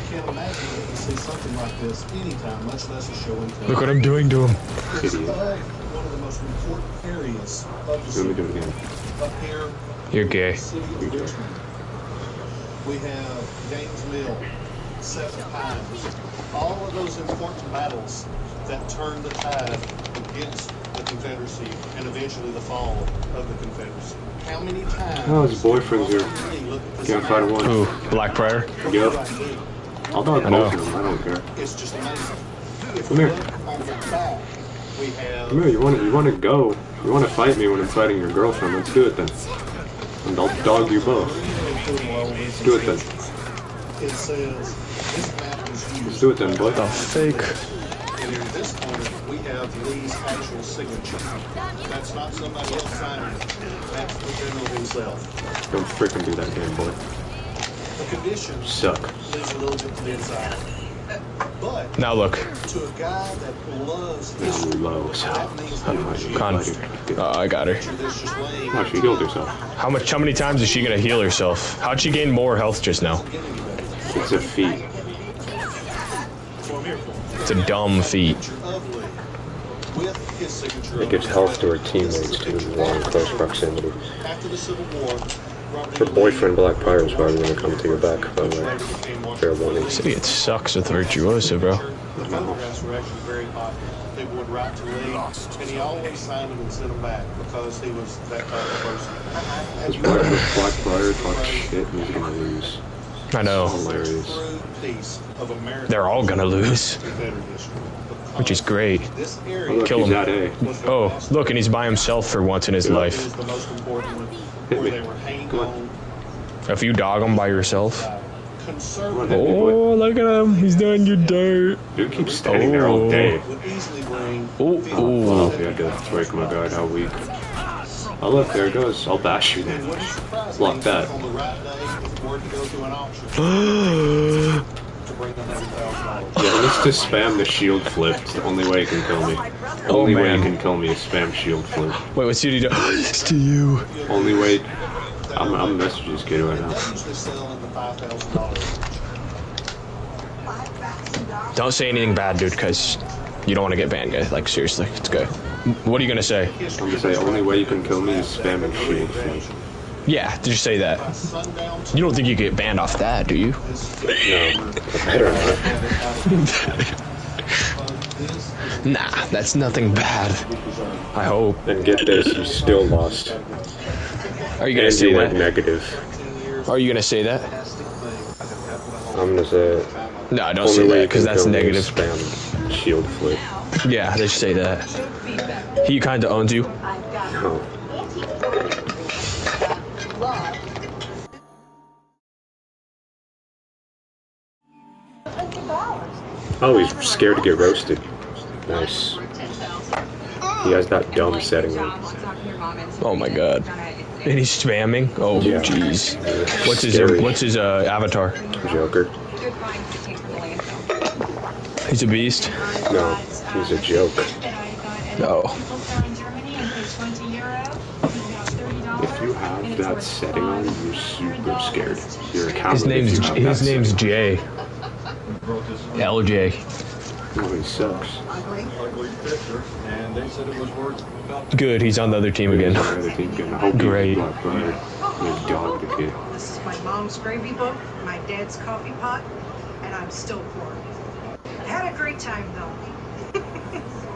can't imagine you can see something like this anytime, much less a show and tell. Look what I'm doing to him. One of the most important areas of the city. Let me do it again. Up here. You're gay. We have Gaines Mill, Seven Pines, all of those important battles that turned the tide against the Confederacy and eventually the fall of the Confederacy. How many times? Oh, his boyfriend's here. Can't fight one. Ooh, Black Prior? Yep. I'll dog both of them, I don't care. It's just amazing. Come here. We have Come here, you wanna go. You wanna fight me when I'm fighting your girlfriend, let's do it then. And I'll dog you both. Let's do it then. It says this map is used. Let's do it then, boy. The fake. And in this corner, we have Lee's actual signature. That's not somebody else signing it. That's the general himself. Don't freaking do that again, boy. The conditions suck. leaves a little bit to the inside. But Now look. to a guy that loves I'm low, so I got her. Oh, she healed herself. How many times is she gonna heal herself? How'd she gain more health just now? It's a feat. It's a dumb feat. It gives health to her teammates too while in close proximity. Her boyfriend Black Pyro is probably gonna come to your back, by the way. Fair warning. See, it sucks with Virtuoso, bro. People would write to Lee, and he always signed them and sent them back because he was that type of person. This Black Pyro talks shit and he's gonna lose. I know. Hilarious. They're all gonna lose. Which is great. Oh, look, Kill he's him. at A. Oh, look, and he's by himself for once in his life. Hit me. Come on. If you dog him by yourself. Come on, hit me, boy. Oh, look at him. He's doing your dirt. Dude keeps standing there all day. Oh, Oh, okay, I had to break my guard. How weak. Oh, look, there it goes. I'll bash you then. Block that. Yeah, let's just spam the shield flip. It's the only way he can kill me. Only way he can kill me is spam shield flip. Wait, what's he do? It's to you. Only way. I'm messaging this kid right now. Don't say anything bad, dude, because you don't want to get banned, guys. Like, seriously, it's good. What are you gonna say? I'm gonna say only way you can kill me is spamming shield flip. Yeah, just say that. You don't think you get banned off that, do you? No, better not. Nah, that's nothing bad. I hope. And get this, you still lost. Are you gonna say you that? went negative. Are you gonna say that? I'm gonna say it. No, don't say that, because that's negative. Spam shield flip. Yeah, they should say that. He kinda owns you. No. Oh, he's scared to get roasted. Nice. He has that dumb setting on. Oh my god. And he's spamming? Oh jeez. Yeah. What's his avatar? Joker. He's a beast? No, he's a joke. No. If you have that setting on, you're super scared. You're a coward. His name's Jay. LJ. Oh, he sucks. Good, he's on the other team again. Great. This is my mom's gravy book, my dad's coffee pot, and I'm still poor. I had a great time though.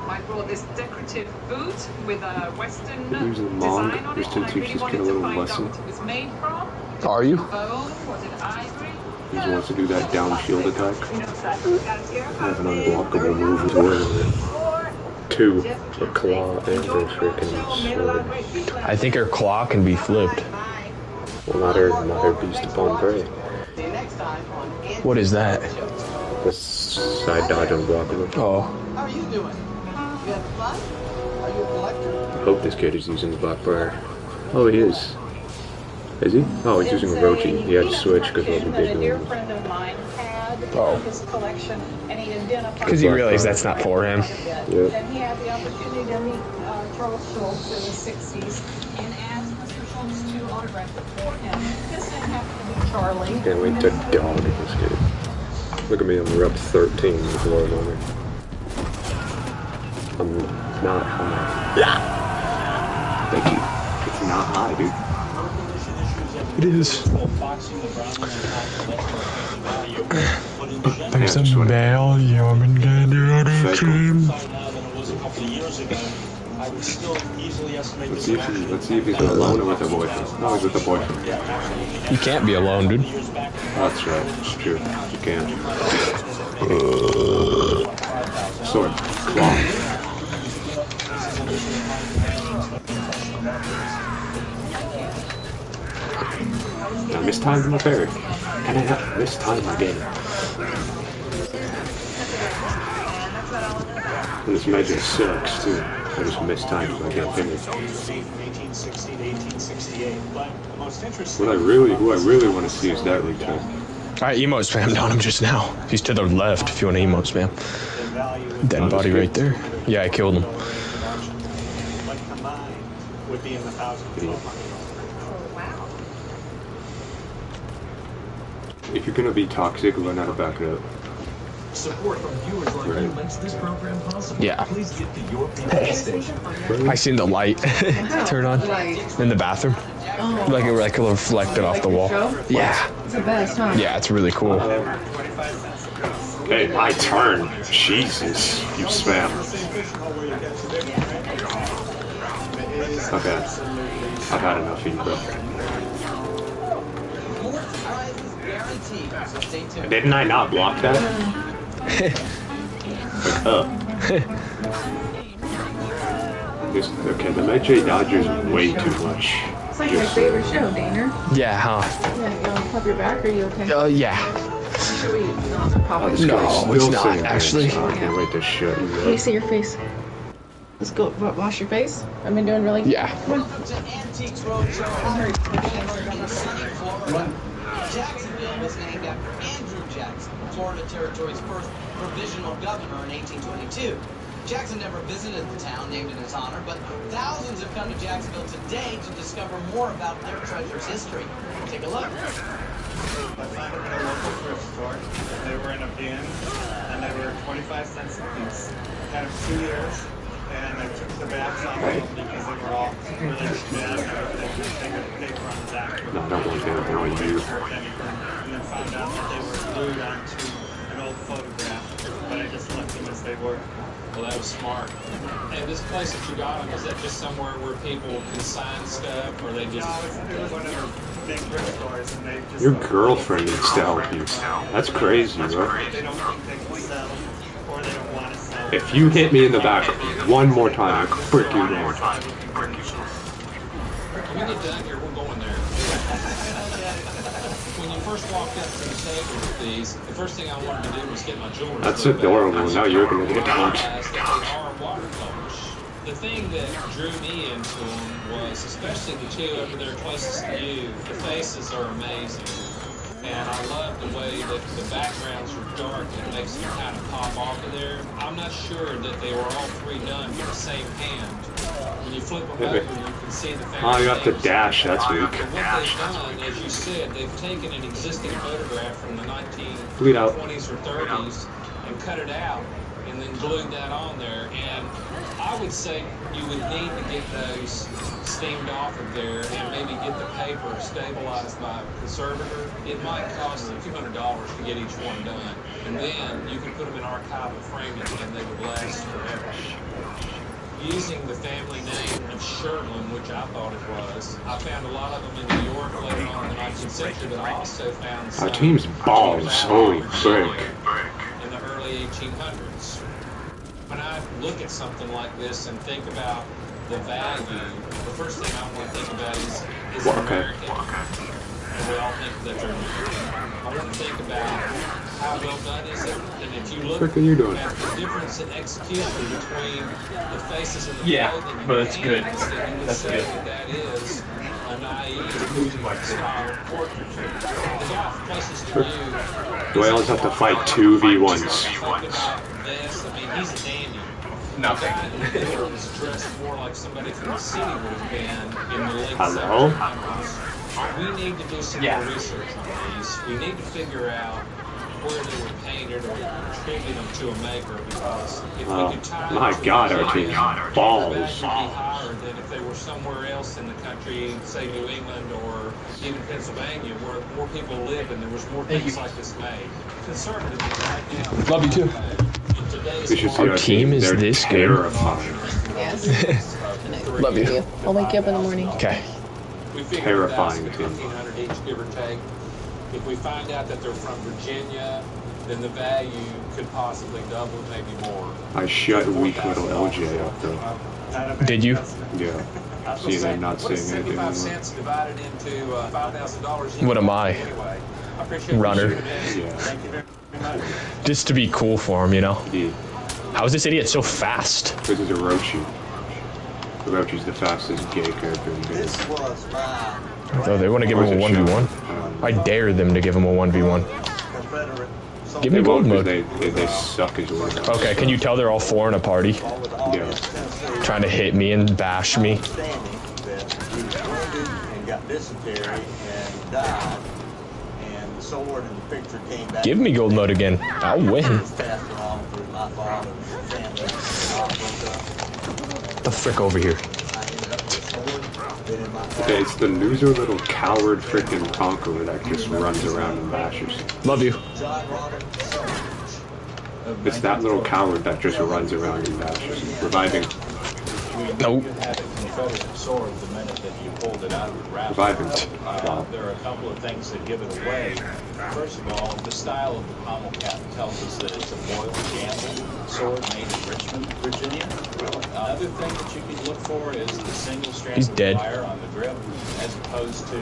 I brought this decorative boot with a Western Here's a design monk on who's it, to and I teach really this wanted kid a to little find out lesson. what it was made from. Are you? Bone? Was it ivory? He just wants to do that down shield attack. I have an unblockable move as well. 2, a claw and a freaking sword. I think her claw can be flipped. Well, not her beast upon prey. What is that? The side dodge unblockable. Oh. How are you doing? You have fun? Are you a collector? I hope this kid is using the Blackbriar. Oh, he is. Is he? Oh, he's using Rochi. He had to switch because of the big one. Oh. Because he realized that's not for him. Yep. Then he had the opportunity to meet Charles Schultz in the 60s and asked Mr. Schultz to autograph it for him. This didn't happen to be Charlie. Can't wait to dog this kid. Look at me, I'm up 13 with low moment. I'm not high. Yeah. Thank you. It's not high, dude. It is. There's some volume and get the other team. Let's see if he's alone or with a boyfriend. No, he's with a boyfriend. You can't be alone, dude. That's right. It's true. You can't. Sword. Claw. I mistimed my parry. And I mistimed my game. And this magic sucks too. I just mistimed my game. Who I really want to see is that return. I emote spammed on him just now. He's to the left if you want to emote spam. Dead body right there. Yeah, I killed him. When combined, would be in the thousands. Oh, wow. If you're gonna be toxic, learn how to back it up. Support from viewers like you makes this program possible. Yeah. Please get to your PayPal station. I seen the light turn on in the bathroom. Oh. Like it reflected off the wall. Yeah. It's the best, huh? Yeah, it's really cool. Hey, my turn. Jesus, you spam. Okay. I've had enough of you, bro. Didn't I not block that? Okay, the Metro Dodgers is way too much. It's like my favorite show, Daner. Yeah, huh? Yeah, you want to pop your back, or are you okay? Yeah. Should we pop it? No, it's not, actually. I can't wait to shut you Let me see your face. Let's go wash your face. I've been doing really good. Yeah. Welcome to Antiques Roadshow. Jacksonville was named after Andrew Jackson, Florida Territory's first provisional governor in 1822. Jackson never visited the town named in his honor, but thousands have come to Jacksonville today to discover more about their treasure's history. Take a look. I found them in a local thrift store. They were in a bin, and they were 25 cents a piece. Had them 2 years, and I took the backs off of them because they were all really bad and everything. They got paper on the back. No, I don't want that. I want you. And then found out that they were glued onto an old photograph, but I just left them as they were. Well, that was smart. And this place that you got them, is that just somewhere where people consign stuff, or they just... No, it was one of their big thrift stores, and they just... Your girlfriend needs to help you. That's crazy, bro. They don't think they can sell, or they don't want to sell. If you hit me in the back one more time, I'll frick you down. When we get done here, we're going there. When you first walked up to the table with these, the first thing I wanted to do was get my jewelry. That's adorable. Now you're gonna get dumped. They are watercolors. The thing that drew me into them was, especially the two over there closest to you, the faces are amazing. And I love the way that the backgrounds are dark and it makes them kind of pop off of there. I'm not sure that they were all three done with the same hand. When you flip them over, you can see the family. Oh, you have to dash. That's weak. But what they've done, as you said, they've taken an existing photograph from the 1920s Bleed out. or 30s and cut it out and then glued that on there. And I would say you would need to get those steamed off of there and maybe get the paper stabilized by a conservator. It might cost a few $100 to get each one done. And then you can put them in archival framing and they would last forever. Using the family name of Sherlin, which I thought it was, I found a lot of them in New York later on in the 19th century, but I also found some Our team's balls. Holy frick. in the early 1800s. When I look at something like this and think about the value, the first thing I want to think about is American. And we all think that they're American. I want to think about how well done is it, and if you look What are you doing? at the difference in execution between the faces and the clothing, but that's good. then you would That's say good. that is a naive style portraiture. The guy closest to you. Do I always have to fight 2v1s? This, I mean, he's a dandy. Nothing. The guy in the middle is dressed more like somebody from the city would have been in the late Hello? 1700s. We need to do some more research on these. We need to figure out where they were painted or attribute them to a maker, because if we could tie My God, our team's balls. would be higher than if they were somewhere else in the country, say New England or even Pennsylvania, where more people live and there was more things like this made. Conservatively, right now. Love you too. We should see Our team is They're this good. terrifying. Yes. Love you. I'll wake you up in the morning. Okay. We figure Terrifying, 1,000 to 1,500 each, give or take. If we find out that they're from Virginia, then the value could possibly double, maybe more. I shut weak little LJ up though. Did you? Yeah. See them not saying anything 75 anymore. cents divided into $5,000. What am I? Anyway, I appreciate Runner. you shooting in. Thank you very much. Just to be cool for him, you know? Yeah. How is this idiot so fast? This is a road shoot. Orochi's the fastest gay character in the game. This was my So they want to give him a 1v1. I dare them to give him a 1v1. Confederate Give me gold mode. They suck as well. Okay, can you tell they're all four in a party? Yeah. Trying to hit me and bash me. Understanding that he was wounded and got dysentery and died, and the sword in the picture came back. Give me gold mode again. I'll win. passed along through my father's family. Get the frick over here. Okay, it's the loser little coward frickin' conqueror that just runs around and bashes. Love you. It's that little coward that just runs around and bashes. Reviving. Nope. Sword the minute that you pulled it out of the wrap. Reviving. There are a couple of things that give it away. First of all, the style of the pommel cap tells us that it's a Boyle Gamble sword made in Richmond, Virginia. Another thing that you can look for is the single strand of wire on the grip, as opposed to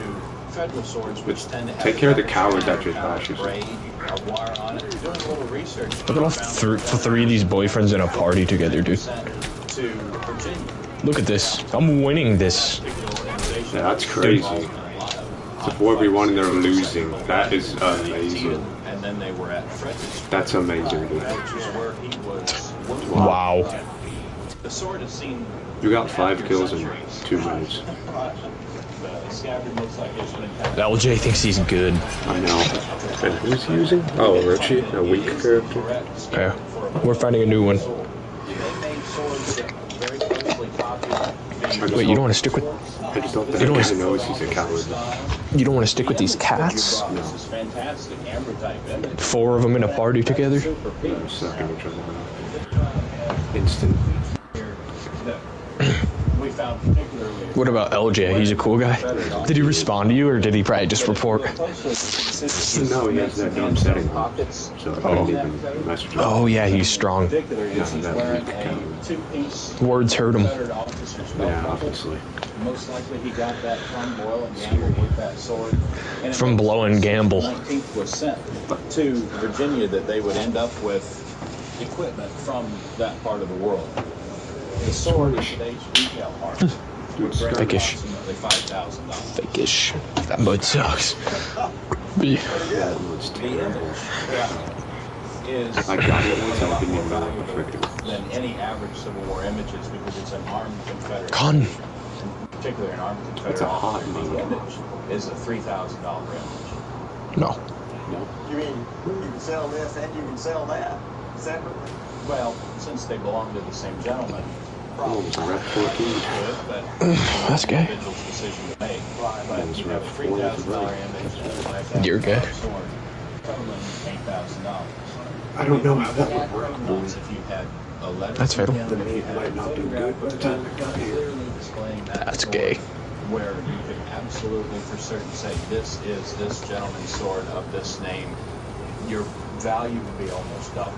Federal swords, which tend to have Take care of the coward that just bashes. braid or wire on it. Doing a little research. Look at all three of these boyfriends in a party together, dude. To Virginia. Look at this. I'm winning this. Yeah, that's crazy. It's a 4v1 and they're losing. That is amazing. And then they were at Fredericksburg. That's amazing, dude. Where he was. Wow. The sword is seen. You got 5 kills in 2 minutes. The scabbard looks like it's been LJ thinks he's good. I know. And who's he using? Oh, Orochi, a weak character. Yeah. We're finding a new one. Wait, you don't want to stick with... I just don't think You don't he knows he's a coward. You don't want to stick with these cats? No. 4 of them in a party together? They're sucking each other out. Instant. What about LJ? He's a cool guy. Did he respond to you, or did he probably just report? No, he has that dumb setting. So I couldn't even message him. Oh yeah, he's strong. Not that weak coward. Words hurt him. Yeah, obviously. Most likely he got that from Boyle and Gamble with that sword. And From Blow and Gamble. 19th was sent to Virginia that they would end up with equipment from that part of the world. The sword in today's retail market would bring Fakish. approximately $5,000. Fakish. That mode sucks. Yeah, it's terrible. Is I got it once, I didn't even know what frickin'. than any average Civil War images because it's an armed Confederate. Gun. In particular, an armed Confederate. It's a hot officer. movie. The image is a $3,000 image. No. No. You mean you can sell this and you can sell that separately? Well, since they belong to the same gentleman, Oh, it was a Rep 14. but That's gay. individual's decision to make. But you have a $3,000 image and a $5,000 You're gay. sword totaling $8,000. I don't know how that would work. If you had a letter That's fatal. The meat might not be good by the time it got here. That's gay. Where you could absolutely for certain say this is this gentleman's sword of this name, your value would be almost double.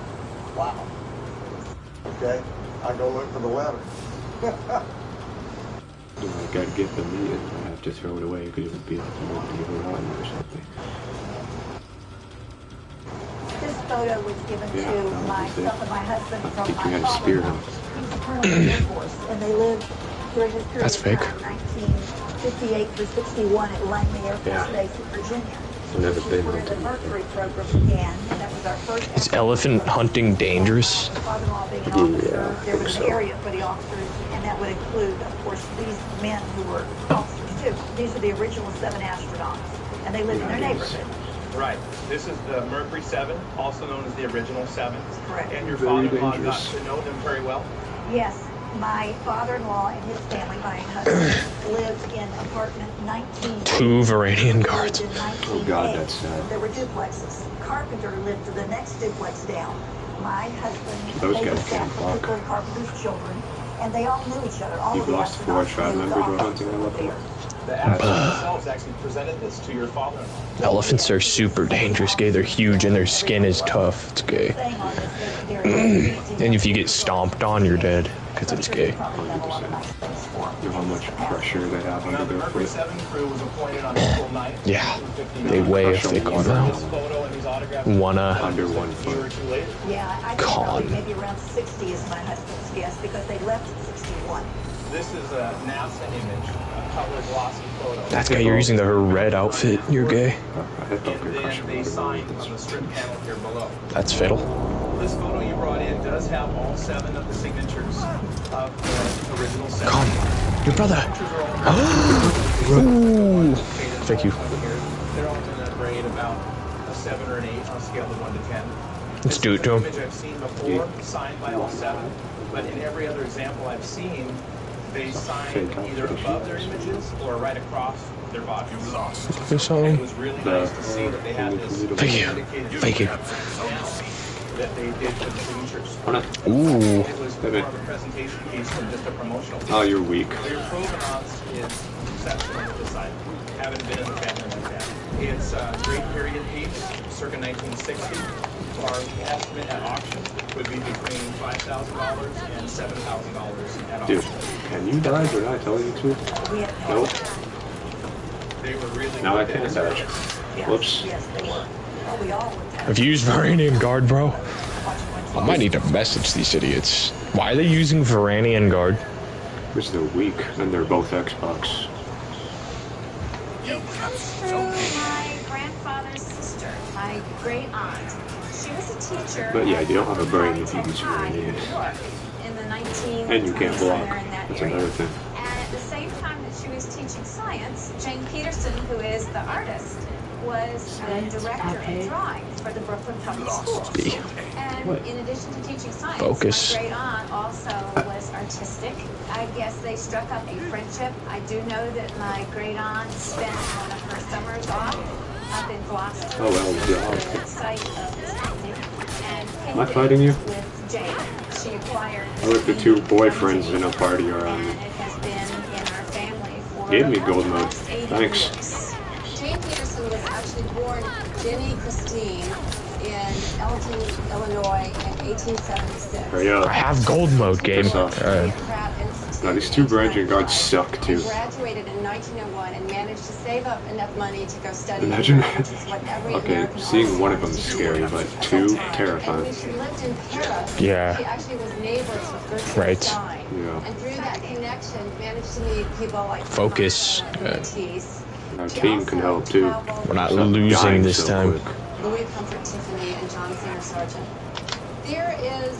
Wow. Okay, I go look for the letter. I gotta get the meat and I have to throw it away because it would be like more than even rotten or something. This photo was given to myself and my husband from You my gotta father. spear him. He's a colonel in the Air Force, and they lived during this period That's of fake. time, 1958 through 61 at Langley Air Force Yeah. Base in Virginia. I've never been Where there. the Mercury program began, and that was our first. Is elephant hunting dangerous? Father-in-law being an officer, Yeah, I there was think an so. area for the officers, and that would include, of course, these men who were officers too. These are the original 7 astronauts, and they lived in their neighborhood. Right. This is the Mercury 7, also known as the original 7. Correct. And your Very father-in-law got dangerous. to know them very well? Yes, my father-in-law and his family, my husband, lived in apartment 19. 2 Varanian guards. Oh god, that's sad. There were duplexes. Carpenter lived to the next duplex down. My husband, Those they guys were can't talk. Carpenter, Carpenter's children, and they all knew each other. All You've of the lost 4 astronauts tribe knew members the while hunting officers elephant. there. The astronauts themselves actually presented this to your father-in-law. Elephants are super dangerous, gay. They're huge and their skin is tough. It's gay. And if you get stomped on, you're dead. Because it's gay. 100%. You know how much pressure they have Now, under the their Mercury foot. 7 crew was appointed on April 9th, Yeah. 1959. They weigh if they come out. This photo and these autographs Wanna Under 1 a year foot. or two later. Yeah, I think Con. probably maybe around 60 is my husband's guess, because they left at 61. This is a NASA image, a color glossy photo. That's guy you're using the her red outfit. You're gay. And then they signed on the strip panel here below. That's fiddle. This photo you brought in does have all 7 of the signatures of the original 7. Come, your brother. Ooh. Thank you. They're all in a grade about a 7 or an 8 on a scale of 1 to 10. Let's do it to him. Image I've seen before, signed by all 7, but in every other example I've seen, they sign either above their images or right across their body. You lost. It was really nice to see that they had this dedicated Thank you. that they did for the signatures. Ooh. It was more of a presentation piece than just a promotional piece. Oh, you're weak. Your provenance is exceptional to this side. Haven't been in the family like that. It's a great period piece, circa 1960. Our estimate at auction would be between $5,000 and $7,000 at auction. Dude, can you die? Did I tell you to? Nope. They were really Now I can't die. Whoops. Have you used Varanian Guard, bro? I might need to message these idiots. Why are they using Varanian Guard? Because they're weak, and they're both Xbox. My grandfather's sister, my great aunt. She was a teacher. But yeah, you don't have a brain if you use Varanian. In the 1920s. And you can't block. That's another thing. And at the same time that she was teaching science, Jane Peterson, who is the artist, was the director of drawing for the Brooklyn Public Schools. And in addition to teaching science, Focus. my great aunt also was artistic. I guess they struck up a friendship. I do know that my great aunt spent one of her summers off up in Gloucester. Oh, well, the site of this painting. And am I fighting you? with Jane. She acquired I looked the 2 boyfriends in a party around me. it has been in our family for Gave me gold mode. almost 80 Thanks. years. Jane Peterson was actually born Jenny Christine in Elgin, Illinois in 1876. Hurry up. I have gold mode, game. Alright. Now these 2 branching guards suck too. Graduated in 1901 and managed to save up enough money to go study. Imagine. Which is what every Okay, American seeing one of them wants is to scary, do. but 2 And terrifying. when she lived in Paris, Yeah. she actually was neighbors with Gertrude Right. Stein. Yeah. And through that connection, managed to meet people like Focus. Matisse. Our team can help too. We're not Stop losing dying this so time. quick. Louis Comfort Tiffany and John Singer Sargent. There is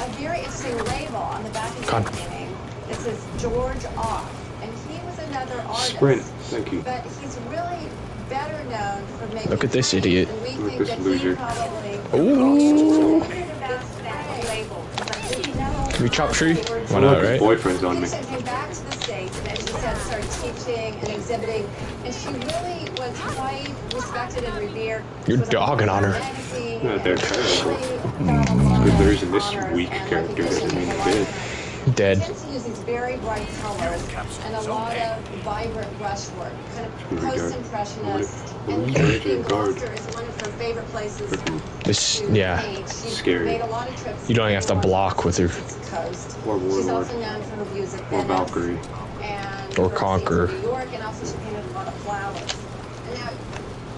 a very interesting label on the back of the painting. It says George Off, and he was another artist. Sprint, thank you. But he's really better known for making. Look at this idiot. And we Look think at that this he loser. probably. Ooh. Label. Can we chop tree? Why not, right? Boyfriend's on me. She came back to the States and, as she said, started teaching and exhibiting. And she really was quite respected and revered. You're dogging on her. Yeah, they're terrible. Because there isn't this weak character doesn't mean they're dead. Dead. Tends to use these very bright colors and a lot of vibrant brushwork, kind of post-impressionist. And Gloucester is one of her favorite places. This, to yeah. paint. She Scary. made a lot of trips You don't have to block with her. coast. Or She's Warlord. also known for her music Or Valkyrie. and Or her Conqueror. scenes in New York, and also she painted a lot of flowers. And now,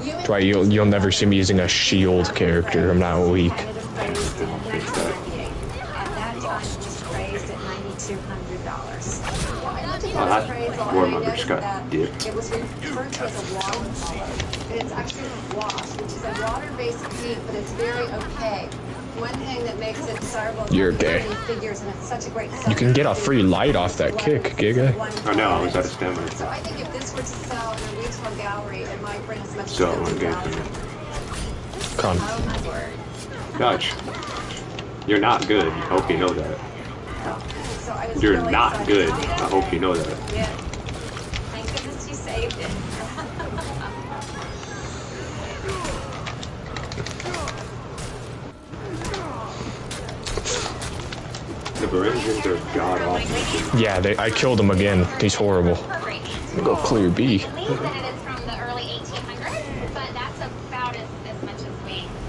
you That's why you'll never see me using a shield character. I'm not weak. kind of praised in 1998. At that time, it was praised at $9,200. Well, I looked at Oh, that that appraisal war and I member just noticed got that dipped. it was referred to as a watercolor. And it's actually wash, which is a water-based paint, but it's very opaque. One thing that makes it desirable is You're the gay. figures, and it's such a great You can get a free light off that kick, Giga. I know, I was out of stamina. So I think if this were to sell in a retail gallery, it might bring as much So, as I'm game for $50,000. me. Con. Oh my word. Gotch. You're not good. I hope you know that. So I was You're really not excited good. to see it. I hope you know that. Yeah. Thank goodness you saved it. The Varangians are god awful. Yeah, I killed him again. He's horrible. Go clear B. I believe that it is from the early 1800s, but that's about as much as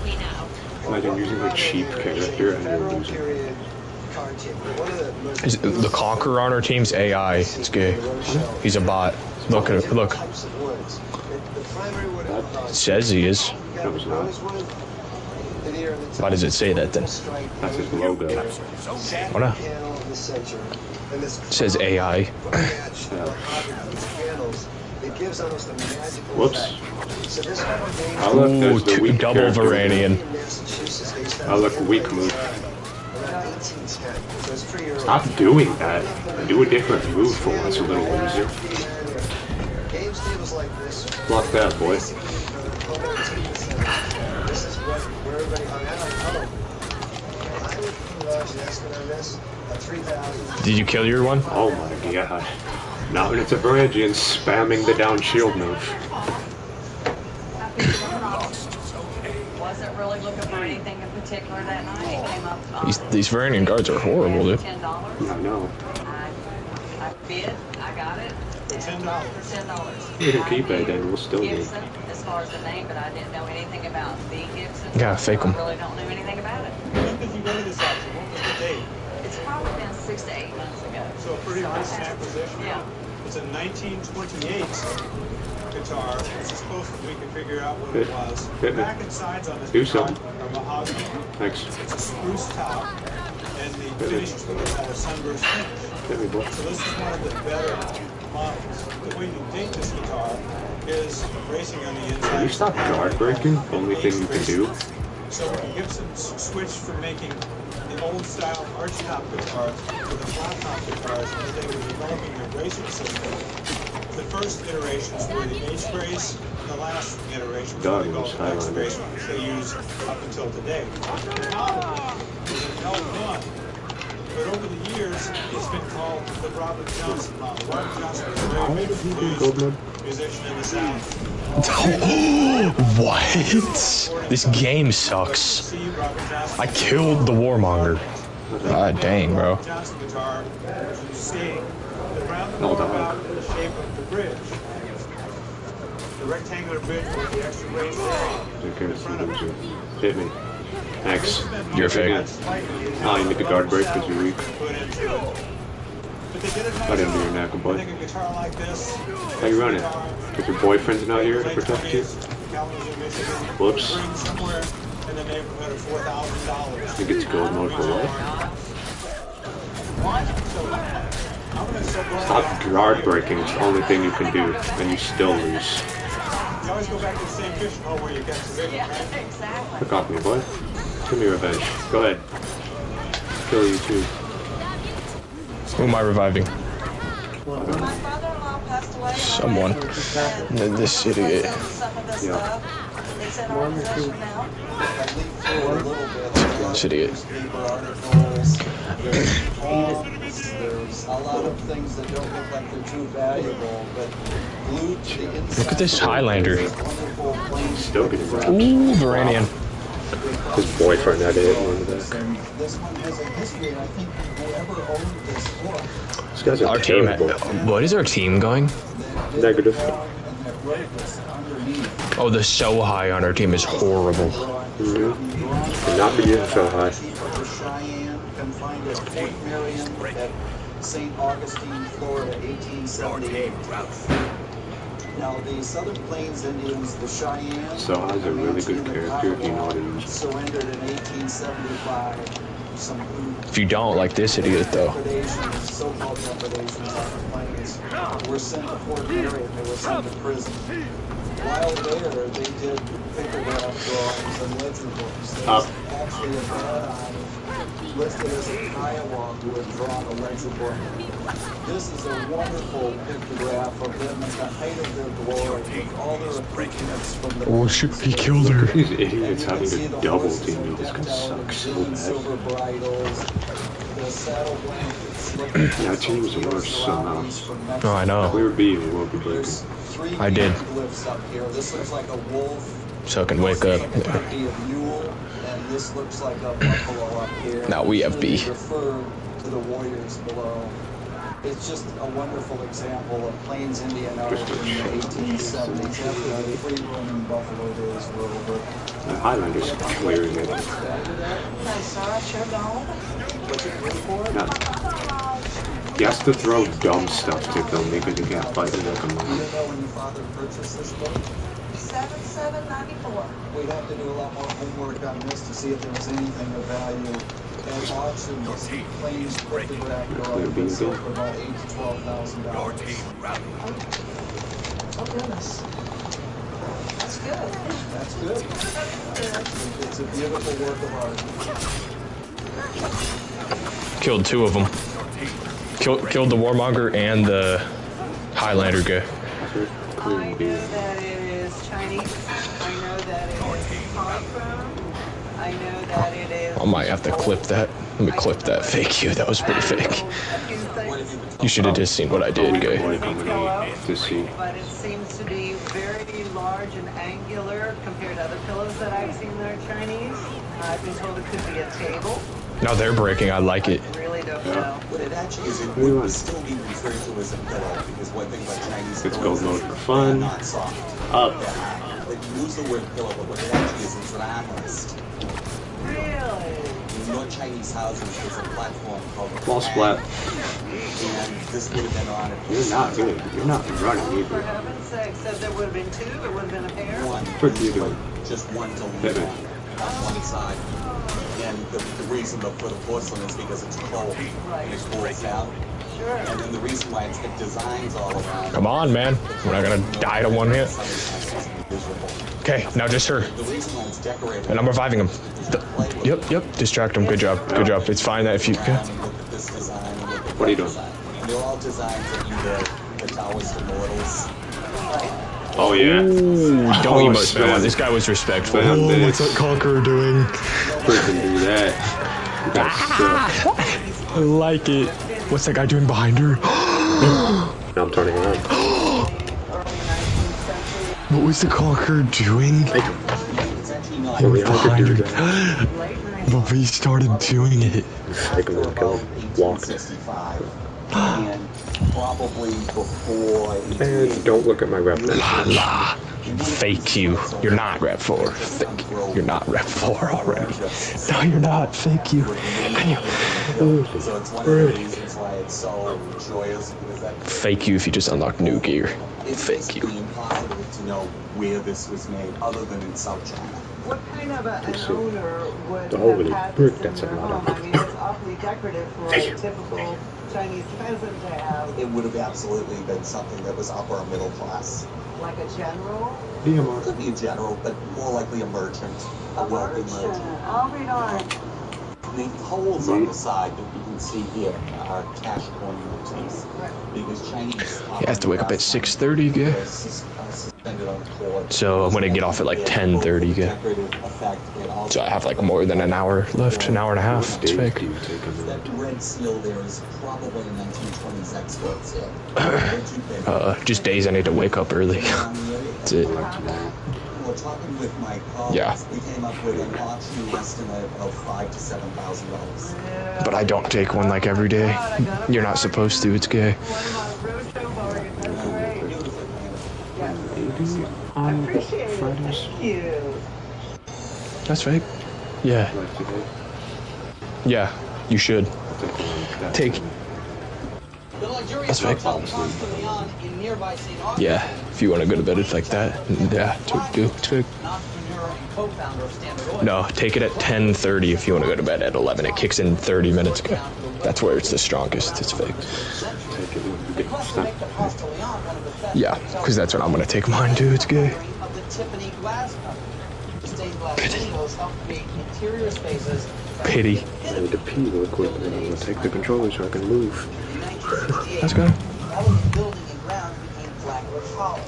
we know. Imagine using a cheap character and you're losing. The Conqueror on our team's AI. It's gay. He's a bot. Look at it. Look. It says he is. That was not. Why does it say that then? That's his logo. Oh no. It says AI. Whoops. I look, there's the weak double character. Varanian. I look weak move. Stop doing that. Do a different move for once, you little loser. Block that, boy. Did you kill your one? Oh my god. Now when it's a Varangian spamming the down shield move. Wasn't really looking for anything in particular that night. It came up. These Varanian guards are horrible, dude. $10. I know. I bid. I got it. For $10. You can keep it, then we'll still need. Gibson, as far as the name, but I didn't know anything about the Gibson. Yeah, fake them. I really don't know anything about it. When did you go to this auction? What was the date? It's probably been 6 to 8 months ago. So a pretty recent acquisition. Yeah. It's a 1928 guitar. It's as close as we can figure out what it was. The back and sides on this guitar are mahogany. Thanks. It's a spruce top, and the finish is what we call a sunburst finish. So this is one of the better models. The way you date this guitar is racing on the inside. Can you stop guard breaking? Only thing you can do. So when Gibson switched from making the old style arch top guitars to the flat top guitars as they were developing their bracing system, the first iterations were the H-brace, the last iteration was what they called the X-brace, which they use up until today. The model is an L1, but over the years, it's been called the Robert Johnson model. Robert Johnson was a very big musician in the South. What? This game sucks. I killed the Warmonger. God dang, bro. No dog. The shape of the bridge. The rectangular bridge with the extra raised area in front of it. Hit me. Thanks. You're fake. Oh, you need the guard break because you're weak. I didn't do your knack, boy. How you running? Because your boyfriend's not here to protect you? Whoops. You get to go mode for what? Stop guard breaking. It's the only thing you can do, and you still lose. You always go back to the same fishing hole where you get the big one, right? Exactly. Look off me, boy. Give me revenge. Go ahead. Kill you too. Who am I reviving? My father-in-law passed away. Someone. This idiot. Yeah. It's in our possession now. This idiot. There's a lot of things that don't look like they're too valuable, but glued to the inside. Look at this Highlander. Still getting wrapped. Ooh, Varanian. His boyfriend had it in the back. This one has a history, and I think whoever owned this book. These guys are Our team. terrible. What is our team going? Negative. Oh, the so high on our team is horrible. Mm-hmm. Not for you, so high. Cheyenne, confined at Fort Marion at St. Augustine, Florida, 1878. Now, the Southern Plains Indians, the Cheyenne, So High's a really good character if you know what it is. surrendered in 1875. If you don't, like this idiot, though. So-called depredations on the plains were sent to Fort Marion. They were sent to prison. While there, they did pictograph drawings and ledger books. There's actually a man listed as a Kiowa who had drawn a ledger book. This is a wonderful pictograph of them at the height of their glory, with all their accoutrements from the... Oh shit, he killed her. These idiots having to double team me. This can suck so bad. Silver bridles, the saddle blankets. Yeah, team's worse somehow. Oh, I know. Clear B, we won't be breaking. I did. Up here. This looks like a wolf. So I can wake up. Mule, and this looks like a buffalo up here. Now we have B. Refer to the warriors below. It's just a wonderful example of Plains Indian art in the 1870s after the free roaming buffalo days were over. The Highlander's clearing it. No. He has to throw dumb stuff to kill me because he can't fight him like a man. father purchase this boat? 7794. We'd have to do a lot more homework on this to see if there was anything of value. At auction, these planes cryptographed are sold for about $8,000 to $12,000. Oh, goodness. That's good. That's good. It's a beautiful work of art. Killed two of them. Killed the Warmonger and the Highlander guy. I know that it is Chinese. I know that it is polychrome. I know that it is... I might have to clip that. Let me clip that. Fake you. That was pretty fake. You should have just seen what I did, guy. But it seems to be very large and angular compared to other pillows that I've seen that are Chinese. I've been told it could be a table. Now they're breaking. I like it. I really don't know. What it actually is, it would still be referred to as a pillow, because one thing about Chinese Let's go pillows mode is for fun. they're not soft. Up. They use the word pillow, but what it actually is, it's an armrest. Really? In your Chinese houses, there's a platform called a Ball splat. and this would have been on it. You're not good. You're not running For either. heaven's sake, so there would have been two, there would have been a pair? One. What are you doing? Just one to lean on one side. And the reason for the porcelain is because it's cold. And it cools down. Sure. And then the reason why it's got designs all around. Come on, man. We're not gonna die to one hit. Okay, now just her. The reason why it's decorated. And I'm reviving him. Yep. Distract him. Good job. It's fine that if you can. What are you doing? They're all designed for either the Taoist immortals. Oh yeah. Ooh, don't emote spell on. This guy was respectful. Man, Oh, what's that conqueror doing? Freaking do that. That's I like it. What's that guy doing behind her? Now I'm turning around. What was the conqueror doing? He was behind her. But he started doing it. Take him and kill him. Walk. And probably before. And don't look at my rep. La. Fake you. You're not rep 4. Fake you. You're not rep 4 already. No, you're not. Fake you. So it's one of the reasons why it's so joyous. Fake you if you just unlock new gear. It's Fake you. impossible to know where this was made, other than in South China. What kind of an owner would Holy have had brick, this that's in a their lot home? of- I mean, it's awfully decorative for a typical Chinese peasant to have. It would have absolutely been something that was upper middle class. Like a general? Could be a general, but more likely a merchant. A wealthy merchant. I'll be darned. The holes on the side that you can see here are cash coin motifs. Because Chinese... You have to wake up at 6:30 again. So I'm gonna get off at like 10:30 again. So I have like more than an hour left, an hour and a half. It's fake. That red seal there is probably a 1920s export seal. Just days I need to wake up early. That's it. We're talking with my colleagues. Yeah. We came up with an auction estimate of $5,000 to $7,000. But I don't take one like every day. You're not supposed to. It's gay. I appreciate it. Thank you. That's fake. Yeah. Yeah, you should. Take. That's fake. Yeah, if you want to go to bed it's like that, yeah, do. It's fake. No, take it at 10:30 if you want to go to bed at 11. It kicks in 30 minutes ago. That's where it's the strongest. It's fake. Yeah, because that's when I'm going to take mine, dude. It's gay. Pity. I need to pee real quick, and I'm going to take the controller so I can move. That's good. Building and ground became Blackwood College.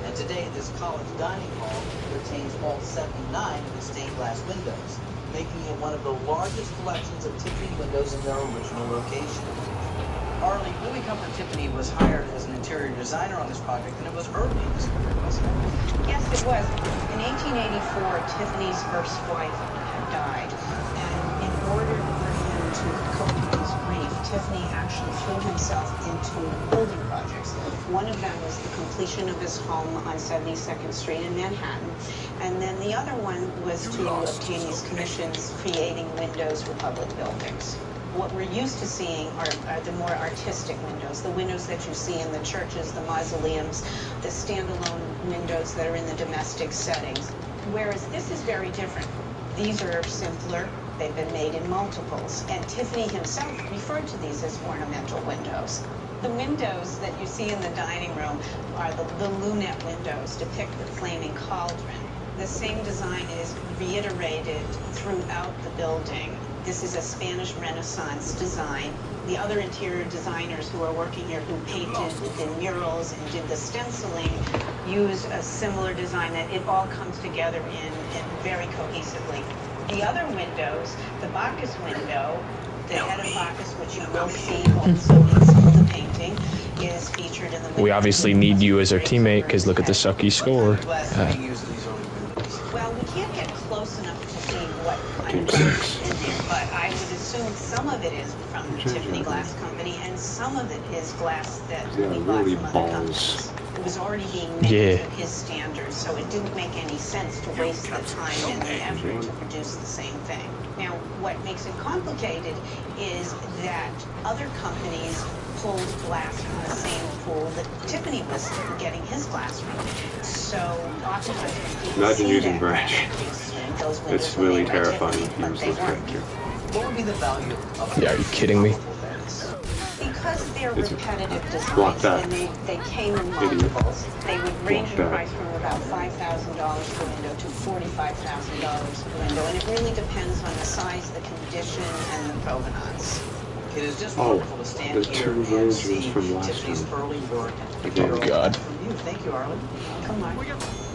And today, this college dining hall retains all 79 of the stained glass windows, making it one of the largest collections of Tiffany windows in their original location. Arlie, Louis Comfort Tiffany was hired as an interior designer on this project, and it was early in his career, wasn't it? Yes, it was. In 1884, Tiffany's first wife had died, and in order for him to cope with his grief, Tiffany actually threw himself into building projects. One of them was the completion of his home on 72nd Street in Manhattan, and then the other one was to obtain these commissions creating windows for public buildings. What we're used to seeing are the more artistic windows, the windows that you see in the churches, the mausoleums, the standalone windows that are in the domestic settings. Whereas this is very different. These are simpler. They've been made in multiples. And Tiffany himself referred to these as ornamental windows. The windows that you see in the dining room are the lunette windows, depict the flaming cauldron. The same design is reiterated throughout the building. This is a Spanish Renaissance design. The other interior designers who are working here, who painted the murals and did the stenciling, use a similar design that it all comes together in very cohesively. The other windows, the Bacchus window, the head of Bacchus, which you will see also in some of the painting, is featured in the. We obviously need you as our teammate because look at the sucky score. Well, we can't get close enough to see what kind of glass is in there, but I would assume some of it is from the Tiffany Glass Company, and some of it is glass that we bought from other companies. It was already being made to his standards, so it didn't make any sense to waste the time and the effort to produce the same thing. Now, what makes it complicated is that other companies pulled glass from the same pool that Tiffany was getting his glass from. So oftentimes imagine using Branch. It's really terrifying if you use this picture. What would be the value of Yeah, are you kidding me? Because they're repetitive designs and they came in multiples, they would range in price from about $5,000 per window to $45,000 per window, and it really depends on the size, the condition, and the provenance. It is just wonderful to stand here and see Tiffany's early work. Oh God. Thank you, Arlen. Come on.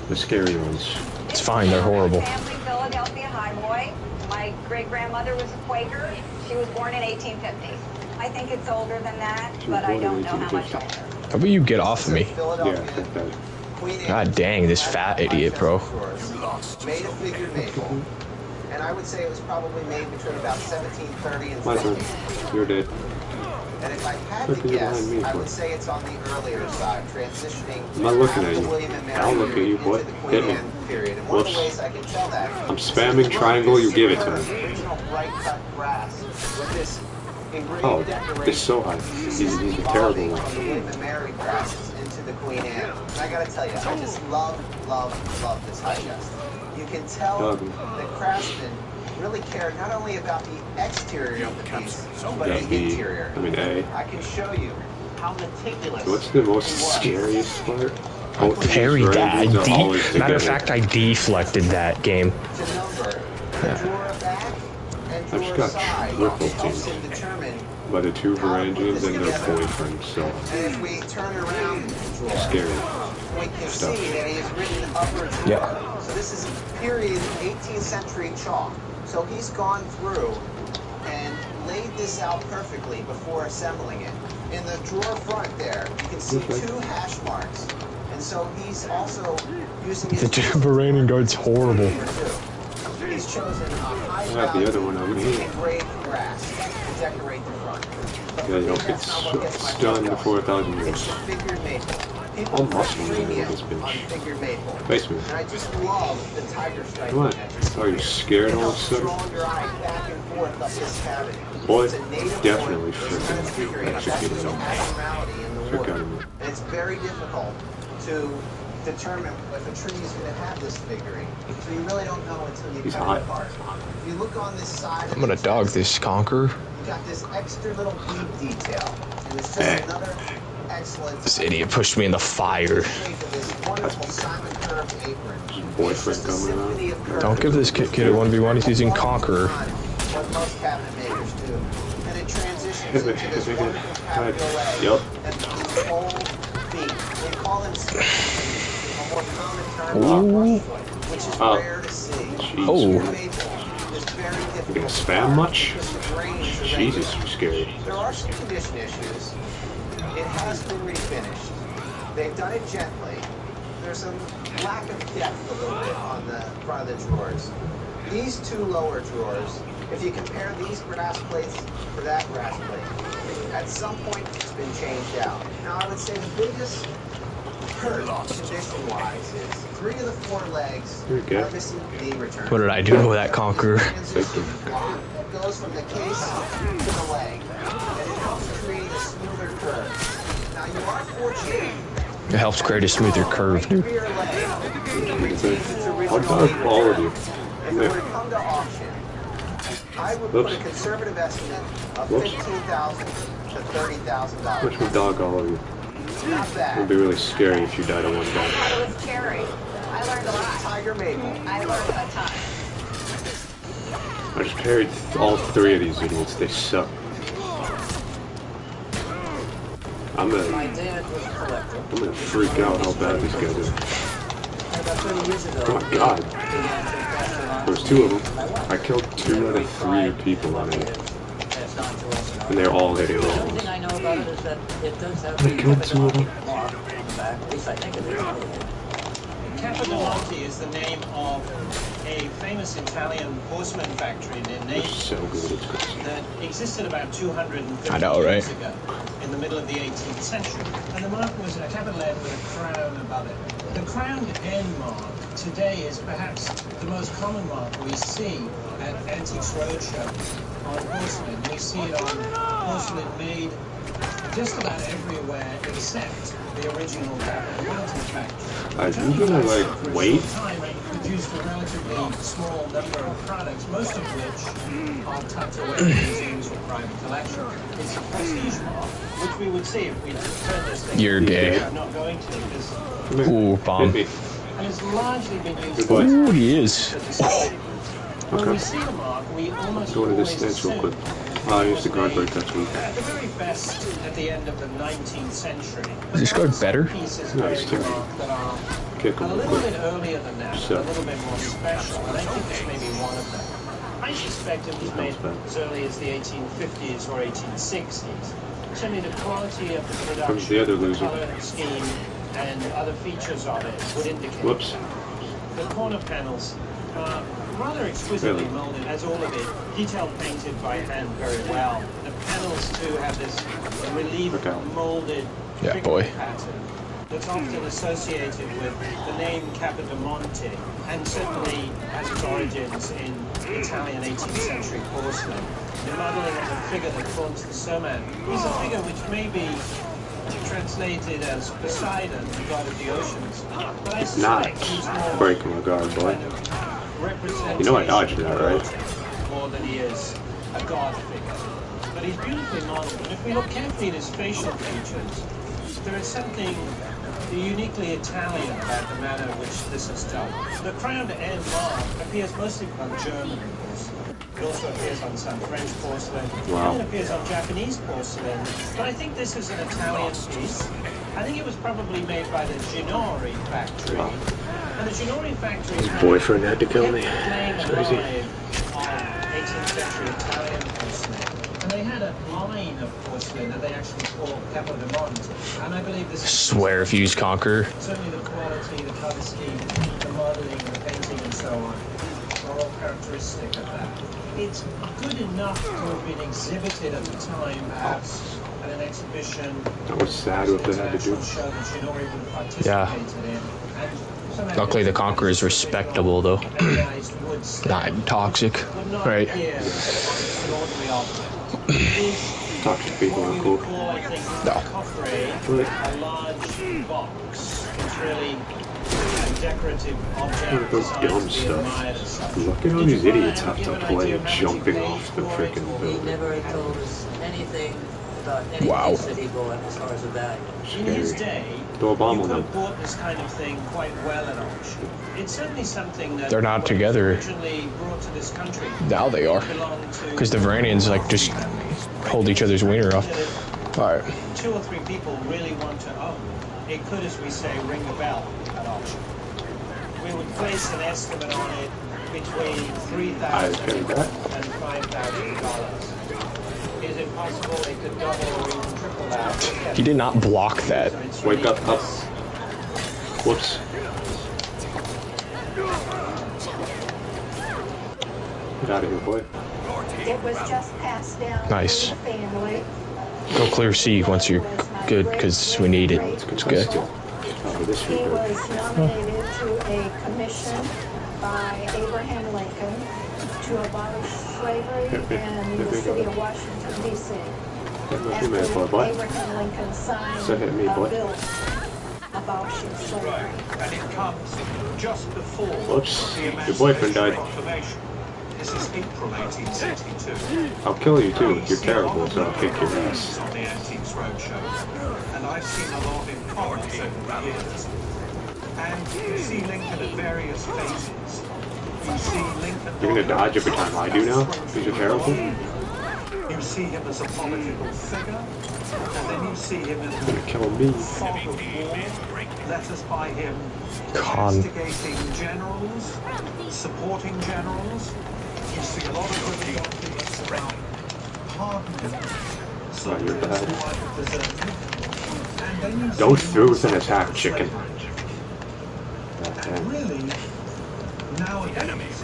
The scary ones. It's fine, they're horrible. Family, Philadelphia High Boy. My great-grandmother was a Quaker. She was born in 1850. I think it's older than that, but I don't know how much older. How about you get off of me? Yeah, God dang, this fat idiot, bro. Made a figured maple. And I would say it was probably made between about 1730 and 50. You're dead. And if I had to guess, I would say it's on the earlier side, transitioning I'm not looking at after you. William and Mary I'll look at you, boy. into the Queen Hit me. Anne period. And one of the ways I can tell that I'm spamming triangle, you give it to me. the original bright cut brass with this engraved Oh, decoration. it's so high. He's a terrible one. From the William and Mary brasses into the Queen Anne. And I gotta tell you, I just love this high chest. You can tell that craftsmen really cared not only about the exterior of the piece, but the interior. I can show you how meticulous. What's the most scariest part? Parry that. Matter of fact, I deflected that game. I just got triple teamed by the two Varangians and their boyfriend, so and if we turn around the drawer, scary. we can see that he has written upper drawer. Yeah. So this is period 18th century chalk. So he's gone through and laid this out perfectly before assembling it. In the drawer front there, you can see two hash marks. And so he's also using his... The Varanian guard's horrible. He's chosen a high the other one over here. engraved brass to decorate the front. Yeah, you don't get done before 1,000 years. Figured maple. I'm muscling with this bitch. Figured maple. Basement. And I just love the tiger stripe. What? Are you scared all of a sudden? Your eye back and forth up this cavity. Boy, definitely freaking executed him. And it's very difficult to determine if a tree is going to have this figuring. So you really don't know until you cut it apart. If you look on this side, I'm gonna dog this conqueror. you got this extra little bead detail. And it's just another excellent... This idiot pushed me in the fire. Boyfriend coming around. Don't give this kid a 1v1, he's using Conqueror. What most cabinet makers do. And it transitions into this wonderful cabriolet. Yep. And the whole beat. They call them a more common term, which is rare to see. You gonna spam much? Jesus, you're scary. There are some condition issues. It has been refinished. They've done it gently. There's some lack of depth a little bit on the front of the drawers. These two lower drawers, if you compare these brass plates to that brass plate, at some point it's been changed out. Now I would say the biggest hurt condition-wise is 3 of the 4 legs are missing knee returns. What did I do with that Conqueror? goes from the case to the leg, and it helps create a smoother curve. Now you are fortunate. It helps create a smoother curve, dude. Rear leg. What dog quality? If it were to come to auction, I would put a conservative estimate of $15,000 to $30,000. How much would dog quality? Not bad. It would be really scary if you died on one dog. It was scary. I learned a lot. Tiger Maple. I learned a ton. I just carried all 3 of these idiots. They suck. I'm gonna freak out how bad these guys are. Oh my god. There's 2 of them. I killed 2 out of 3 people on it. And they're all hitting The rolls. only thing I know about it is that it does have I killed 2 of them. mark on the back. At least I think it is. Capodimonte is the name of a famous Italian porcelain factory near It's Naples so good, it's good. that existed about 250 I know, right? years ago in the middle of the 18th century. And the mark was a capital N with a crown above it. The crowned N mark today is perhaps the most common mark we see at Antiques Roadshow on porcelain. We see it on porcelain made just about everywhere except the original Capodimonte factory. Are you gonna like wait? Produced a relatively small number of products, most of which are tucked away in museums or private collection. It's a prestige mark, which we would see if we turned this thing. You're gay. I'm not going to because. Ooh, bomb. And it's largely been used. Ooh, he is. When we see the mark, we almost Go to this always stance real assume quick. I used the guard break, that's weak. at the very best, at the end of the 19th century. Is this guard better? Pieces No, it's buried terrible. mark that are Kick a him little quick. bit earlier than that, So. a little bit more special, and I think this may be one of them. I suspect it was made as early as the 1850s or 1860s. Certainly the quality of the production, Comes the other loser. color scheme, and other features of it would indicate. Whoops. The corner panels are rather exquisitely Really? molded, as all of it, detail painted by hand very well. The panels too have this relief molded Yeah, figure boy. pattern that's often associated with the name Capodimonte, and certainly has its origins in Italian 18th century porcelain. The modeling of the figure that forms the Serman is a figure which may be translated as Poseidon, the god of the oceans. But I It's not. suspect he's more Break my guard, boy. representation You know I dodged that, right? more than he is a god figure. But he's beautifully modeled, and if we look carefully at his facial features, there is something uniquely Italian about the manner in which this is done. The crowned N mark appears mostly on German porcelain. It also appears on some French porcelain. Wow. And it appears on Japanese porcelain. But I think this is an Italian piece. I think it was probably made by the Ginori factory. Wow. And the Ginori factory His boyfriend had to kill me. playing It's a crazy. live on 18th century Italian porcelain. And they had a line of porcelain that they actually called Capodimonte. And I believe this is Swear if you use Conquer. certainly the quality, the color scheme, the modeling, the painting, and so on are all characteristic of that. It's good enough to have been exhibited at the time, perhaps at an exhibition. That was sad what they had to do. Show that Ginori would have participated Yeah. in. And somehow Luckily, the Conqueror is respectable, though. analyzed wood stone. Not toxic. But not Right. here on an ordinary object. Toxic people are cool. Call, I think, No. coffre, a large box. It's really a decorative object. Look at those designed dumb to be stuff. admired as such. Look at how these idiots have to play jumping off the freaking He building. never told us anything about any Wow. piece that he bought as far as the value. In his Scary. day, The you Obama could one. have bought this kind of thing quite well at auction. It's certainly something that They're not when it was together. originally brought to this country. Now they are. belonged to Because the Varanians, like, just hold each other's wiener off. Alright. 2 or 3 people really want to own. It could, as we say, ring a bell at auction. We would place an estimate on it between $3,000 paid that. and $5,000. Is it possible it could double or even triple that? Yes. He did not block that. Wake up, up. Whoops. Get out of here, boy. It was just passed down Nice. through the family. Go clear C once you're good, because we need it. It's good. Oh, this He is good. was nominated to a commission by Abraham Lincoln to to abolish slavery in the city of Washington, D.C. After Abraham Lincoln signed a bill abolishing slavery. And it comes just before Whoops, the your boyfriend died. Proclamation. This is April 1862. I'll kill you too if you're terrible, so I'll kick your ass. On the Antiques Roadshow, and I've seen a lot in comics over the years. And you see Lincoln at various phases. You see Lincoln. You're gonna dodge every time I do now because you're terrible. You see him as a political figure, and then you see him as You're gonna kill me. fog of war, letters by him instigating generals, supporting generals. You see a lot of good documents about pardoning soldiers who might have deserted. And then you Don't see throw with an attack, chicken. really, nowadays,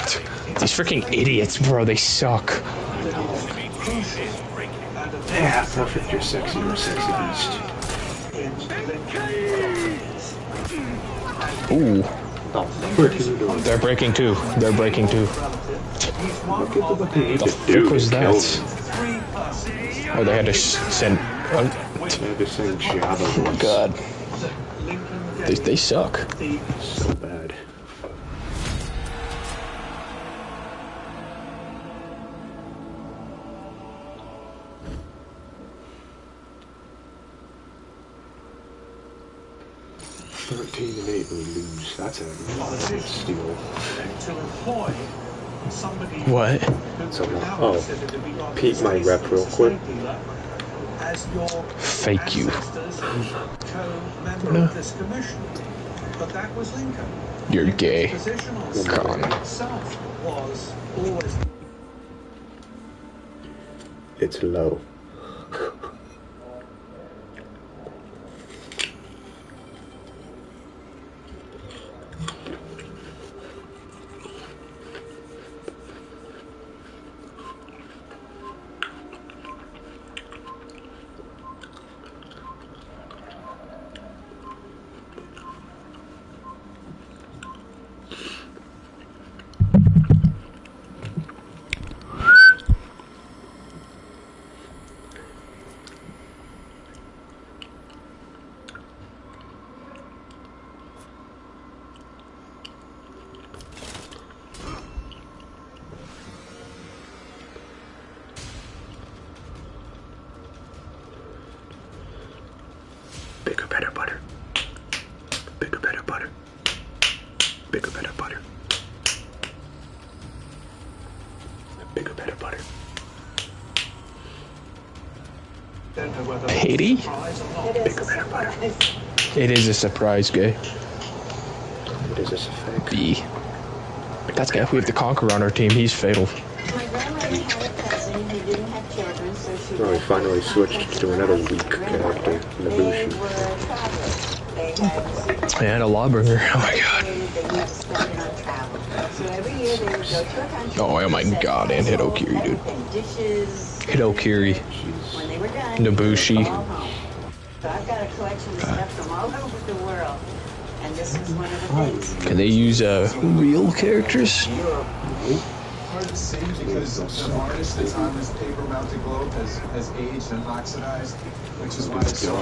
These freaking idiots, bro. They suck. Yeah, perfect. You're sexy. You're a sexy beast. Ooh. Oh, what are you doing? They're breaking two. They're breaking two. Look at what they need The to do. fuck was to that? kill me. Oh, they had to send. They had to send Java. Oh my god. They suck. So bad. And 8 we lose. That's a steal. to employ somebody What? Oh, peek my rep real quick. as your Fake you. co-member of this commission. But that was Lincoln. You're gay. Position on Con. itself was always It's low. Bigger, better butter. Bigger, better butter. Bigger, better butter. Bigger, better butter. Haiti? Bigger, better butter. It is a surprise, gay. It is a fake. B. That's guy. We have the Conqueror on our team. He's fatal. My grandmother had a cousin who didn't have children, so she Oh, we finally switched to another weak character, Nabushi. And a Lawbringer. Oh my god. So every year they would go to a country. Oh my god. And Hitokiri, dude. Dishes. Hitokiri. When they were done, Nabushi. So I've got a collection of stuff from all over the world, and this is one of the things. Can they use real characters? Hard to see because the varnish that's on this paper-mounted globe has aged and oxidized, which is why it's so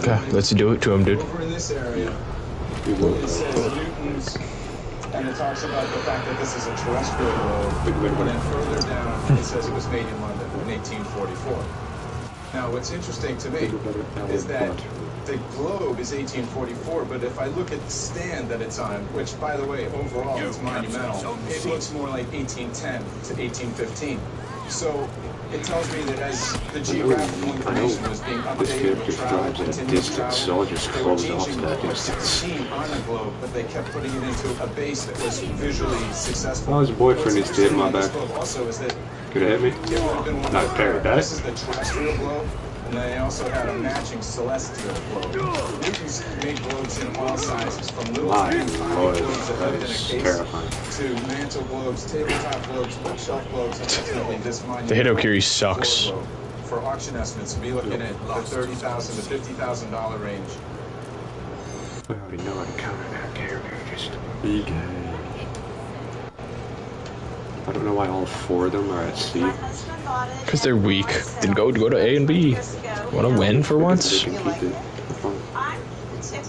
brown. Okay, let's do it to him, dude. Over in this area, it says Newton's, and it talks about the fact that this is a terrestrial globe. And then further down, it says it was made in London in 1844. Now, what's interesting to me is that the globe is 1844, but if I look at the stand that it's on, which, by the way, overall is monumental, it looks more like 1810 to 1815. So it tells me that as the geographical information was being updated with travel, continuous travel, they were changing the number 16 on the globe, but they kept putting it into a base that was visually successful. Oh, his boyfriend is dead, my bad. Also, is that Could it hit me? Not parry that. this is the terrestrial globe, and they also had a matching celestial globe. Newton's made globes in all sizes, from little tiny globes that lived in a case terrifying. to mantle globes, tabletop globes, bookshelf globes, and ultimately this monument. The Hitokiri sucks. globe. For auction estimates, we'll be looking at the $30,000 to $50,000 range. I already know how to counter that character. Just big. I don't know why all 4 of them are at C. Because they're weak. Then go to A and B. Want to win for once? They can keep it for fun.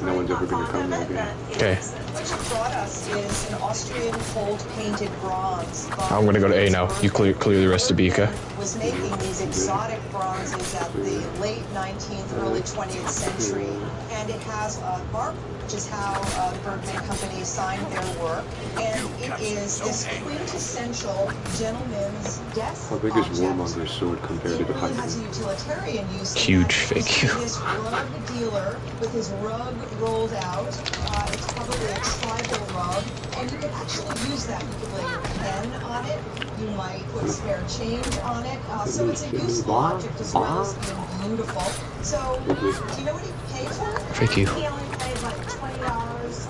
No one's ever gonna come there again. Okay. What you brought us is an Austrian cold-painted bronze. I'm gonna go to A now. You clear the rest of B, okay? Was making these exotic bronzes at the late 19th, early 20th century, and it has a mark, which is how the Bergman Company signed their work, and it is this quintessential gentleman's desk. How big is Warmonger's sword compared to the height? Has a utilitarian use. Huge, thank you. This rug dealer with his rug rolled out. It's probably a tribal rug, and you could actually use that. You could lay your pen on it. You might put spare change on it. So it's a useful object as well as being beautiful. So, do you know what he paid for it? Thank you. He only paid like $20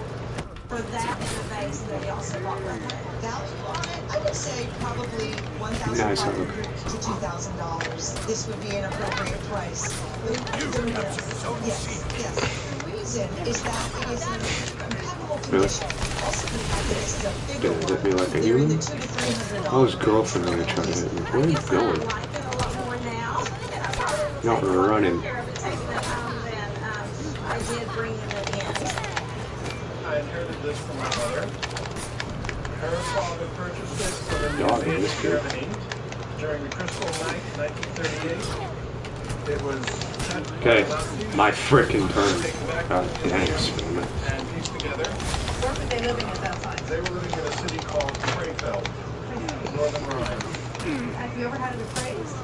for that in the vase that he also bought with it. Value on it, I would say probably $1,500 to $2,000. This would be an appropriate price. Yes. The reason is that it is in impeccable condition. Also, the fact that this is a bigger one. Hit me like a human? Oh, his girlfriend really trying to hit me. Where are you going? Not running. I did bring him in. I inherited this from my mother. Her father purchased it for the Dog New in this kid. Germany during the Crystal Night, 1938. It was Okay, my frickin' turn. God thanks, man. and pieced together. Where were they living at that time? They were living in a city called Krefeld, Northern Rhine. Have you ever had it appraised?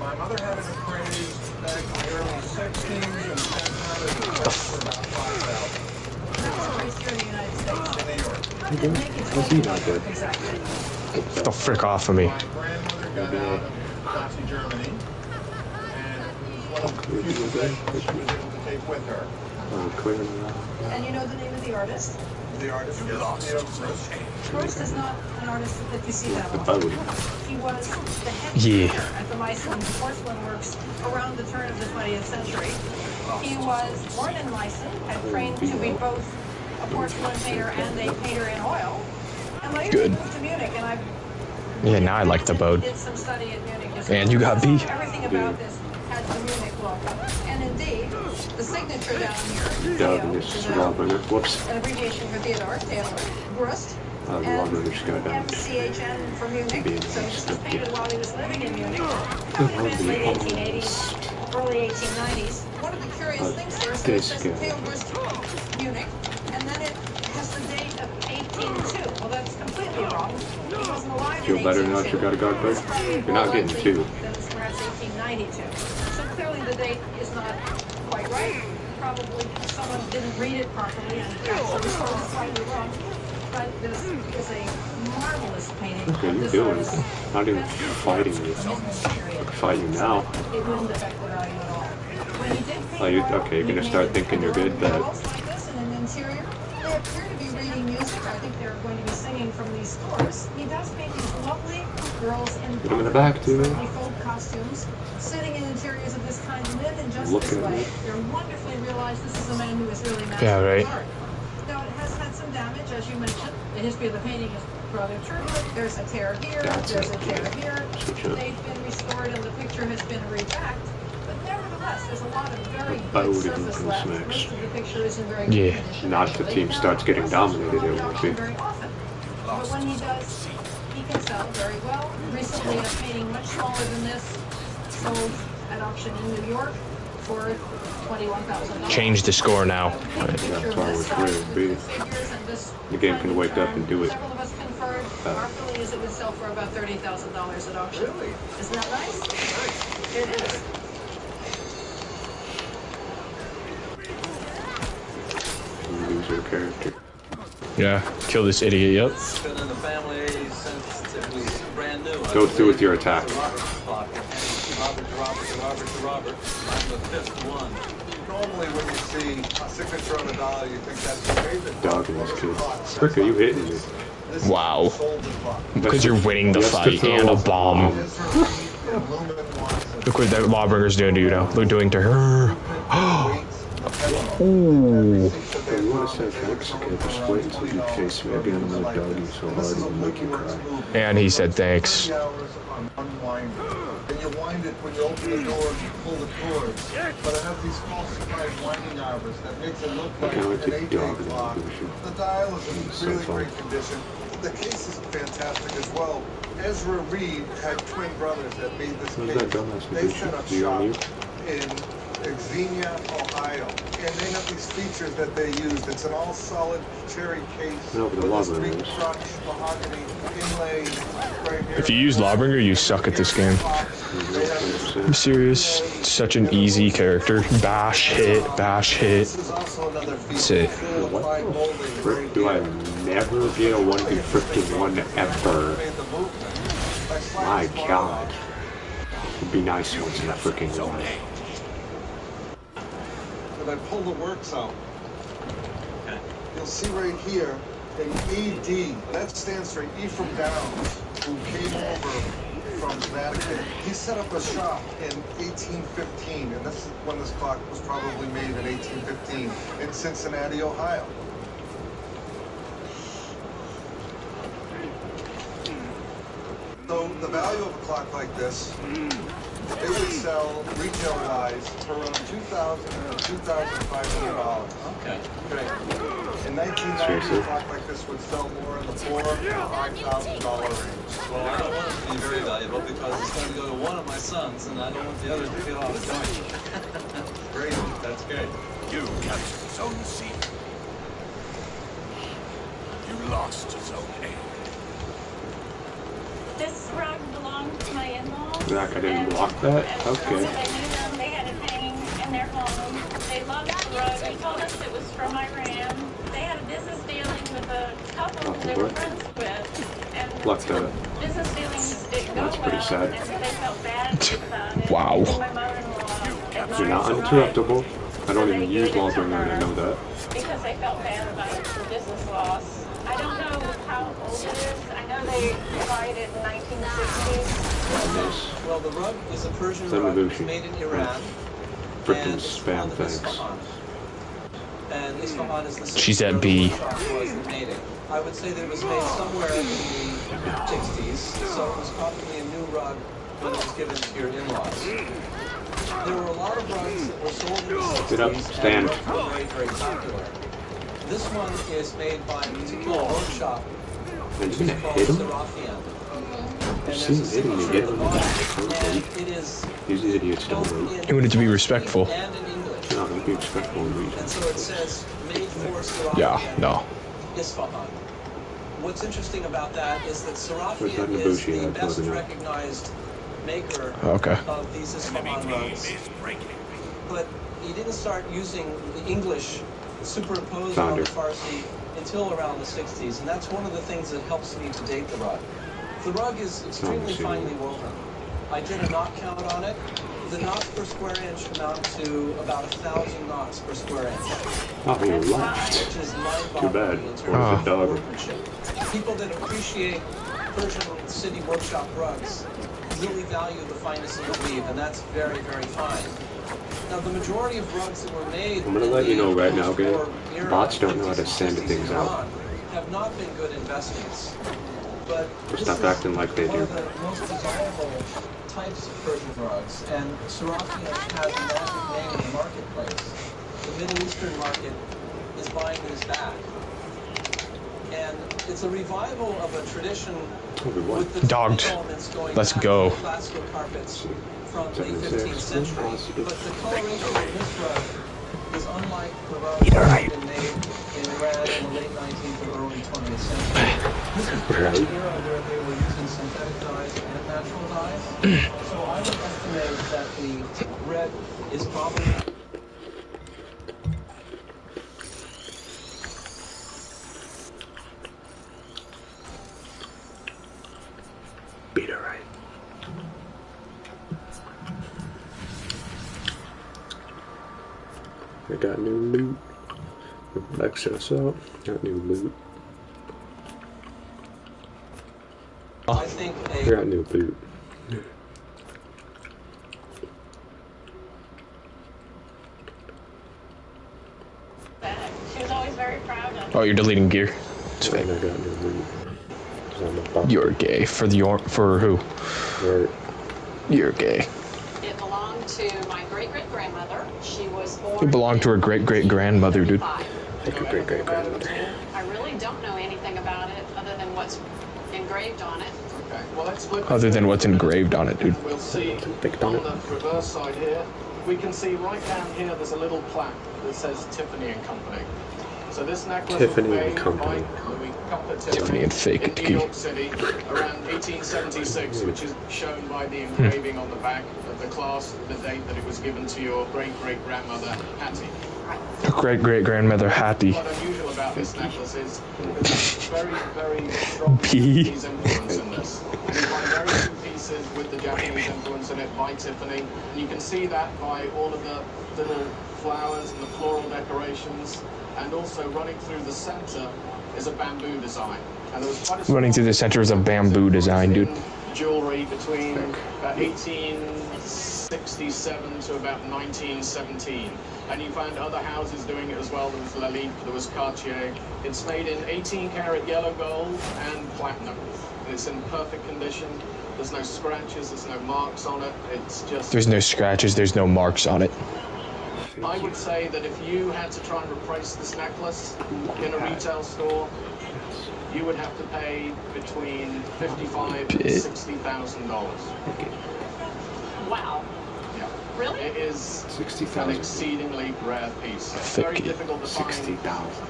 My mother had it appraised back in the early 60s and had it appraised for about $5,000 That was appraised here in the United States. in New York. How did it make it? What's he not good? Exactly. Get the frick off of me. My grandmother got out of Nazi Germany, and it was one of the few things she was able to take with her. And you know the name of the artist? The artist is Leo Gross. Proust is not an artist that you see that The often. boat. He was the head Yeah. painter at the Meissen porcelain works around the turn of the 20th century. He was born in Meissen, had trained to be both a porcelain painter and a painter in oil. And later Good. he moved to Munich, and I Yeah, now I like the boat. did some study at Munich as And you got B. Everything about this has the Munich logo. And indeed, the signature down here, Dog in Theo, this is Robin. Whoops. an abbreviation for Theodore, Brust. The Robin just got down. MCHN for Munich. Being So this was painted while he was living in Munich. That The would have been late Robin 1880s, early 1890s. One of the curious things here is that it says Theo Brust, Munich, and then it has the date of 1802. Well, that's completely wrong. He wasn't alive Feel in better now 1802. that you got a guard break? It's probably You're not more getting likely 2. that it's perhaps 1892. So clearly the date is not quite right. Probably someone didn't read it properly and so this one is slightly wrong. But this is a marvelous painting. What are of you this doing? artist. Not even fighting you. Fight you now. It wouldn't affect the value at all. When he did paint Oh, you, oil, okay, you're he gonna start painted thinking you're good, but walls like this in an interior. They appear to be reading music. I think they're going to be singing from these scores. He does paint these lovely girls in put him in the back too. fold costumes, sitting in interiors of this kind, live in just Look this at way. me. You're wonderfully realized this is a man who is really mastered Yeah, right. his art. Now it has had some damage, as you mentioned. The history of the painting is rather turbulent. There's a tear here, That's there's a it. tear here. Switch up. They've been restored and the picture has been rebacked. But nevertheless, there's a lot of very bow good didn't surface come left. smacks. Most of the picture is in very good Yeah. condition. Not the team starts getting dominated, it will be. Very often. But when he does, he can sell very well. Recently, a painting much smaller than this sold at auction in New York for $21,000. Change the score now. That's why it's weird, B. The game can wake up and do it. Several of us conferred. Our feeling is it would sell for about $30,000 at auction. Really? Isn't that nice? It is. Loser character. Yeah, kill this idiot, yep. It's been in the family since it was brand new. Go through with your attack. Robert. I'm the fifth one. Normally when you see a signature on a dollar, you think that's okay, but Dog in this kid. Frick, are you hitting me? Wow. Because you're winning the fight and a bomb. Look what that Lawbringer's doing to you now. Look doing to her. Ooh. If you want to say thanks, okay, just wait until you chase me again. I'm gonna dog you so hard it'll make you cry. And he said thanks. And you wind it when you open the door and you pull the cord. But it has these falsified winding hours that makes it look like an 8-day clock. The dial is in really great condition. The case is fantastic as well. Ezra Reed had twin brothers that made this case. They set up shop in Xenia, Ohio. And they have these features that they used. It's an all-solid cherry case with a street crotch mahogany inlay right here. If you use Lawbringer, you suck at this game. I'm serious. Such an easy character. Bash, hit, bash, hit. That's it. What the frick do I never get a 1v1 ever? My god. It'd be nice once in a freaking while. I pull the works out. You'll see right here an ED. That stands for Ephraim Downs, who came over from Vatican. He set up a shop in 1815, and this is when this clock was probably made in 1815 in Cincinnati, Ohio. So the value of a clock like this, it would sell retail-wise for around $2,000 to $2,500. Okay, great. In 1990, a clock like this would sell more in the $4,000 to $5,000 range. Well, I don't want it to be very valuable because it's going to go to one of my sons, and I don't want the others to feel out of joint. Great, that's good. You captured Zone C. You lost Zone A. This rug belonged to my in-laws. Zach, I didn't block that? Okay. So they knew them, they had it hanging in their home. They loved the rug. They told us it was from Iran. They had a business dealing with a couple they were friends with. And that. business dealings didn't go That's pretty well, sad. and so they felt bad about it. Wow. And my mother-in-law You're not uninterruptible. I don't even use Wildberry, I know that. because they felt bad about the business loss. I don't know how old it is. I know they bought it in 1960s. Well, the rug is a Persian rug. It's made in Iran. Freaking spam things. And Isfahan is the She's at B. I would say that it was made somewhere in the 60s, so it was probably a new rug when it was given to your in-laws. There were a lot of rugs that were sold in the 60s. Get up, stand. And were very, very popular. This one is made by a particular workshop, which is called Serafian. She's hitting me, get him in the back. These idiots don't wait. He wanted to be respectful. No, don't be respectful and read. And so it says, made for Serafian. Yeah, no. Isfahan. What's interesting about that is that Serafian is the best recognized maker of these Isfahan rugs. But he didn't start using the English superimposed on the Farsi until around the 60s, and that's one of the things that helps me to date the rug. The rug is extremely finely woven. I did a knot count on it. The knots per square inch amount to about 1,000 knots per square inch. Oh, you left. Which is Too bad. in terms Where's the dog? People that appreciate Persian city workshop rugs really value the fineness of the weave, and that's very, very fine. Now, the majority of rugs that were made I'm gonna let you know right now, gang. Bots don't know how to sand things out. Have not been good investments. But stop acting like they do. one of the most desirable types of Persian rugs, and Serafian has a magic name in the marketplace. The Middle Eastern market is buying these back. And it's a revival of a tradition with the Dogged. elements going Let's back go. to classical carpets from the 15th century. But the coloration of this rug is unlike the rugs that have been made in Iran in the late 19th or early 20th century. This is the era where they were using synthetic dyes and natural dyes. So I would estimate that the red is probably... Beat her right. I got new loot. Access up. Got new loot. I think I got new boot. Oh, you're deleting gear. It's fake. You're gay. For who? You're gay. It belonged to my great-great-grandmother. She was born. It belonged to her great-great-grandmother, dude. Great-great-grandmother. I really don't know anything about it other than what's engraved on it. Okay, well, let's flip Other than what's engraved on it, dude. We'll see on the reverse side here, we can see right down here there's a little plaque that says Tiffany and Company. So this necklace Tiffany was and made Company. by Louis Copper Tiffany and fake in New York City around 1876, which is shown by the engraving on the back of the class, the date that it was given to your great-great-grandmother, Hattie. Great-great-grandmother Hattie. What unusual about this necklace is there's very, very strong Japanese influence in this. You find very few pieces with the Japanese influence in it by Tiffany. And you can see that by all of the little flowers and the floral decorations. And also running through the center is a bamboo design. And there was quite a Running through the center is a bamboo design, dude. Jewelry between 1867 to about 1917. And you find other houses doing it as well. There was Lalique, there was Cartier. It's made in 18-karat yellow gold and platinum. It's in perfect condition. There's no scratches, there's no marks on it. It's just... There's no scratches, there's no marks on it. I would say that if you had to try and replace this necklace in a retail store, you would have to pay between $55,000 and $60,000. Wow. Yeah. Really? It is an exceedingly rare piece. It's very difficult to find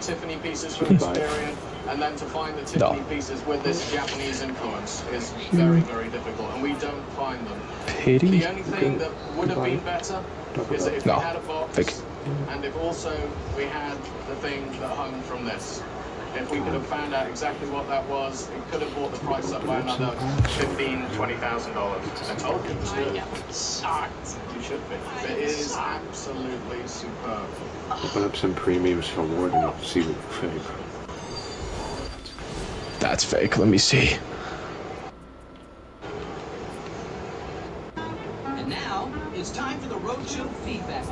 Tiffany pieces from this period, and then to find the Tiffany pieces with this Japanese influence is very, very difficult, and we don't find them. The only thing that would have been better is that if we had a box, and if also we had the thing that hung from this. If we could have found out exactly what that was, it could have brought the price up by another $15,000, $20,000. I told you it was good. Shocked. You should be. It is absolutely superb. Open up some premiums for award and see what's fake. That's fake. Let me see. And now it's time for the Roadshow feedback.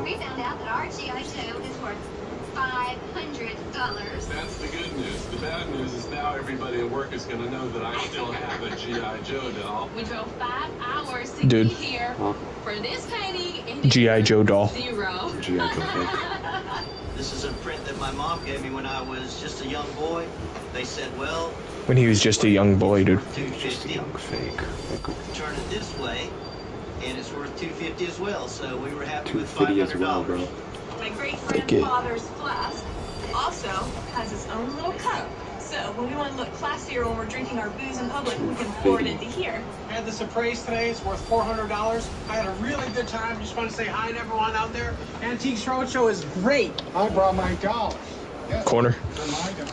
We found out that our G.I. Joe is worth $500. That's the good news. The bad news is now everybody at work is going to know that I still have a G.I. Joe doll. We drove 5 hours to Dude. get here for this painting and G.I. Joe doll. $0. G.I. Joe doll. This is a print that my mom gave me when I was just a young boy. They said, well, When he was just a young boy, dude. Just a young fake. turn it this way, and it's worth $250 as well. So we were happy with $250 as well, $500. bro. My great-grandfather's flask also has its own little cup. So when we want to look classier when we're drinking our booze in public, we can pour it into here. I had this appraised today. It's worth $400. I had a really good time. Just want to say hi to everyone out there. Antiques Roadshow is great. I brought my dollars. Yes, Corner. they're my dollars.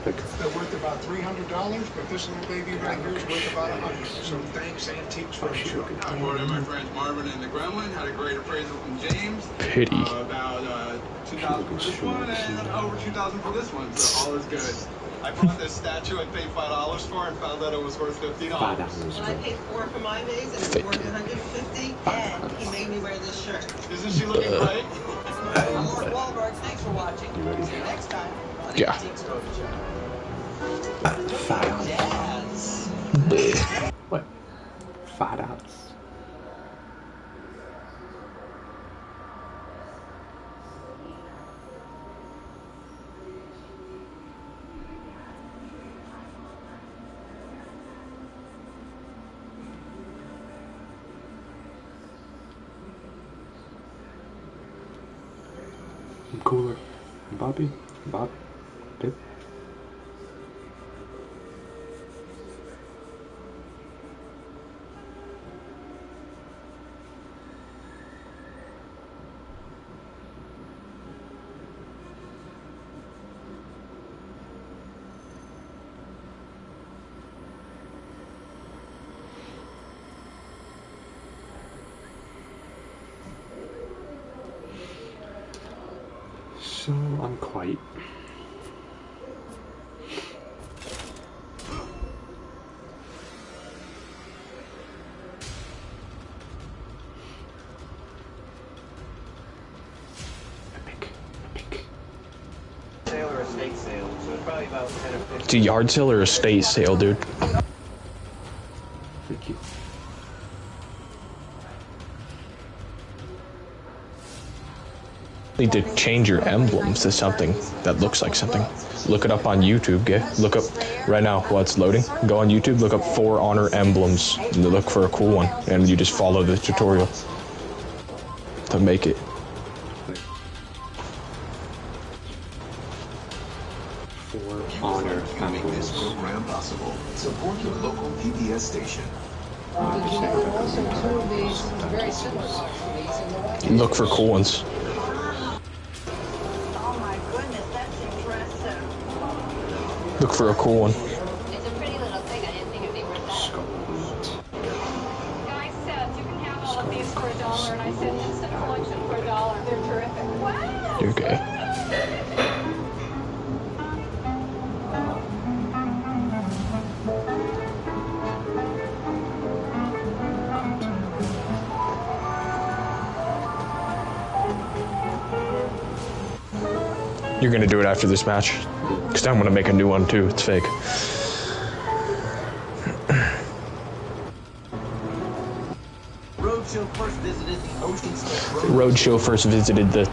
They're worth about $300, but this little baby right here is worth about $100. So thanks, Antiques Roadshow. I brought in my friends Marvin and the Gremlin. Had a great appraisal from James. Pity. About $2,000 for this one and over $2,000 for this one. So all is good. I brought this statue I paid $5 for and found out it was worth $50. Well, I paid $4 for my vase and it was worth $150, and he made me wear this shirt. Isn't she looking great? I'm Mark Wahlberg. Thanks for watching. See you next time on Antiques Roadshow. Jazz. What? $5. I'm cooler. Bobby? Bob? Pip? So I'm quite. Epic. probably about 10 or 15. It's a yard sale or a estate sale, dude. Thank you. Need to change your emblems to something that looks like something. Look it up on YouTube, okay? Look up right now while it's loading. Go on YouTube, look up For Honor emblems, and look for a cool one, and you just follow the tutorial to make it. For Honor emblems. Program possible. Support your local PBS station. Look for cool ones. Look for a cool one. It's a pretty little thing. I didn't think it'd be worth that. Guy says you can have all of these for $1, and I said instant collection for $1. They're terrific. Wow. Okay. You're gonna do it after this match? Because I'm gonna make a new one too. It's fake. Roadshow first visited the Ocean State Roadshow first visited the.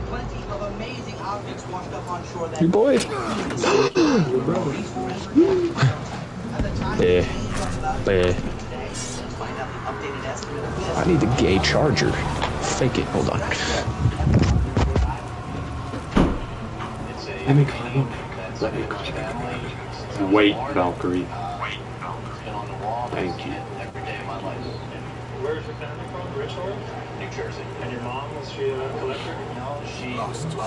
Plenty of amazing objects washed up on shore that Your boy. I need a gay charger. Fake it. Hold on. Let me climb up. Let me climb up. Wait, Valkyrie. Thank you. Where's your family from? Richmond? New Jersey. And your mom, was she a collector? No, she was an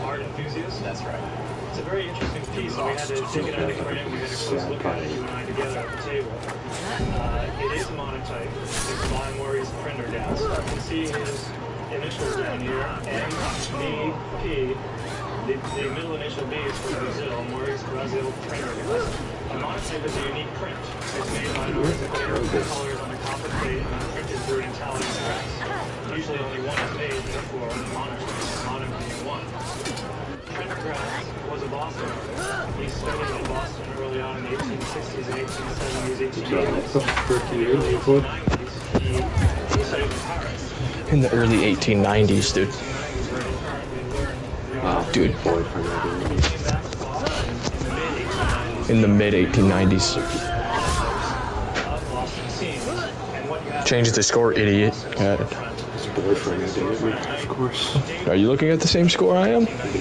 art enthusiast? That's right. It's a very interesting piece. We had to take it out of the frame. We had a close look at it, you and I together at the table. It is a monotype. It's by Maurice Prendergast. You can see his initials down here, M-D-P. The middle initial B is for Brazil, Maurice Brazil Prendergast. A monotype is a unique print. It's made by an artist that layers the colors on a copper plate and printed through an Italian press. Usually only one is made, therefore monotype, mono being one. Prendergast was a Boston artist. He studied in Boston early on in the 1860s and 1870s, 1880s. He studied in Paris. In the early 1890s, dude. Wow, dude. In the mid 1890s. Change the score, idiot. Got it. His boyfriend did it, of course. Are you looking at the same score I am? And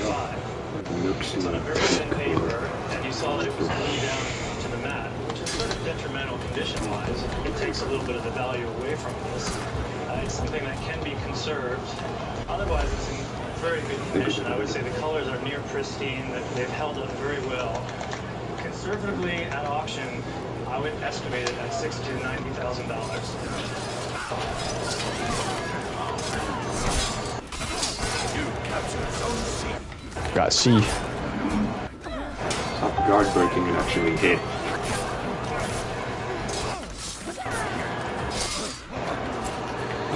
you saw that it was going down to the mat, which is sort of detrimental condition-wise. It takes a little bit of the value away from this. It's something that can be conserved. Otherwise, it's in very good condition. I would say the colors are near pristine. That they've held up very well. Conservatively, at auction, I would estimate it at $60,000 to $90,000. Got C. Stop guard breaking and actually hit.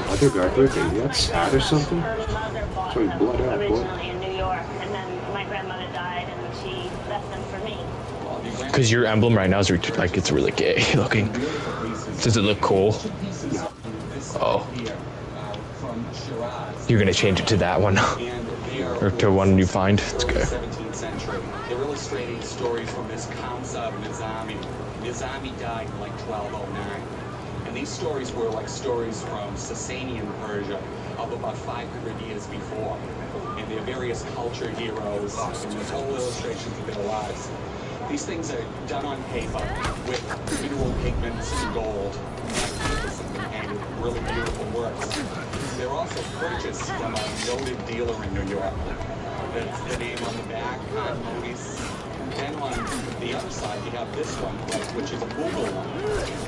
Other guard breaking? That's sad or something? Showing blood out, boy. Originally in New York, and then my grandmother died, and she left them for me. Because your emblem right now is like it's really gay looking. Does it look cool? Oh. You're gonna change it to that one, or to one you find. It's good. 17th century. They're illustrating stories from this Kamsa of Nizami. Nizami died in like 1209. And these stories were like stories from Sasanian Persia of about 500 years before. And their various culture heroes and there's whole illustrations of their lives. These things are done on paper with mineral pigments and gold. And really beautiful works. They're also purchased from a noted dealer in New York. That's the name on the back, Maurice. Then on the other side, you have this one, which is a Google one,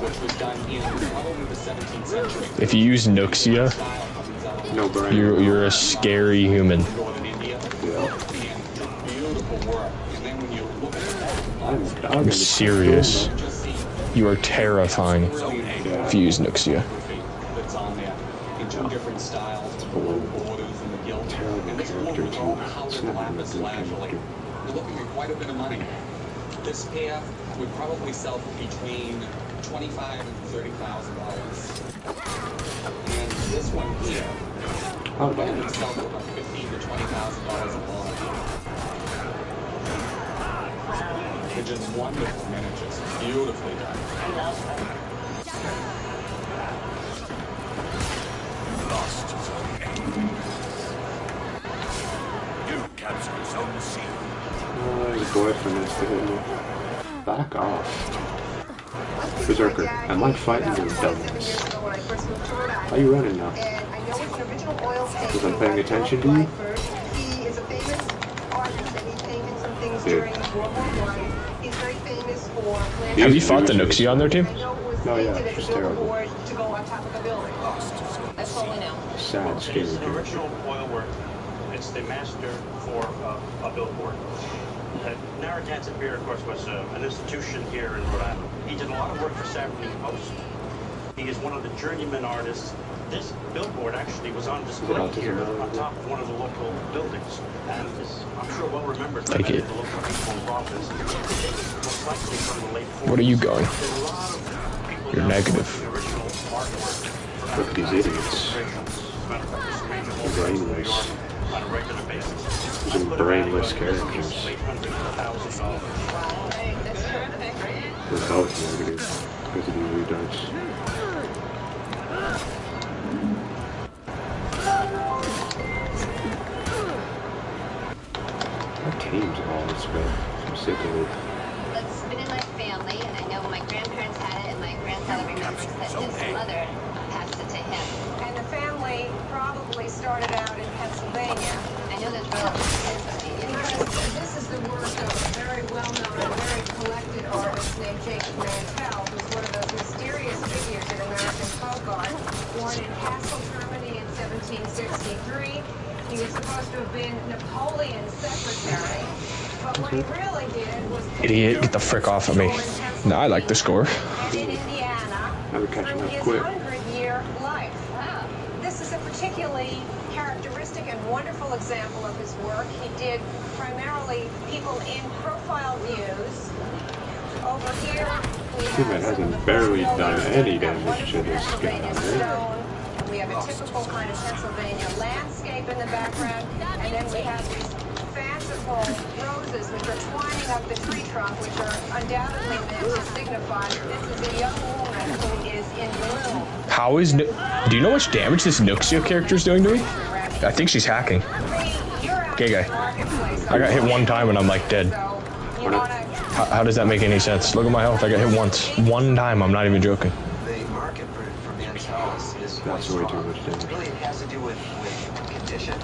which was done in probably the 17th century. If you use Nuxia, you're a scary human. Beautiful work. And then when you look at that, I'm serious. You are terrifying if you use Nuxia. that's on there in two different styles, the blue borders and the gilt. And this one was all colored lapis lazuli. looking at quite a bit of money. This pair would probably sell for between $25,000 and $30,000. And this one here would sell for about $15,000 to $20,000 a lot. They're just wonderful miniatures, beautifully done. Lost zone A. New capture zone C. Oh, his boyfriend is to hit me. Back off. Berserker, am I fighting your dumbass? How you running now? Because I'm paying attention to you? Dude. Have you fought the Nooksy on their team? No, yeah, she's terrible. Sad, scary. It's the original oil work. It's the master for a billboard. Narragansett Beer, of course, was an institution here in Rhode Island. He did a lot of work for Saturday Post. He is one of the journeyman artists. This billboard actually was on display here on top of one of the local buildings. And it's, I'm sure, well remembered by the local people in Providence. Most likely from the late 40s. What are you going? You're negative. Look at these idiots. Brainless. These are brainless characters. They're both negative because of these retards. Our teams are all this good. I'm sick of it. It's been in my family, and I know my grandparents had it, and my grandfather remembers that his mother passed it to him. And the family probably started out in Pennsylvania. I know that's relative to Pennsylvania. Because this is the work of a very well-known and very collected artist named Jacob Mantell, who's one of those mysterious figures in American folk art. Born in Kassel, Germany in 1763. He was supposed to have been Napoleon's secretary, but what he really did was... Idiot, get the frick off of me. No, I like the score. And in Indiana, Never catching up his quick. 100-year life. Wow. This is a particularly characteristic and wonderful example of his work. He did primarily people in profile views. Over here, we Teammate hasn't barely done any damage to this guy on there. we have a typical kind of Pennsylvania landscape in the background, and then we have these fanciful roses which are twining up the tree trunk, which are undoubtedly meant to signify that this is a young woman who is in bloom. How is... Do you know how much damage this Nooksy character is doing to me? I think she's hacking. Okay, guy. I got hit one time and I'm like dead. How does that make any sense? Look at my health. I got hit once. One time. I'm not even joking. The market for Mantell is That's way too much damage. really, it has to do with condition.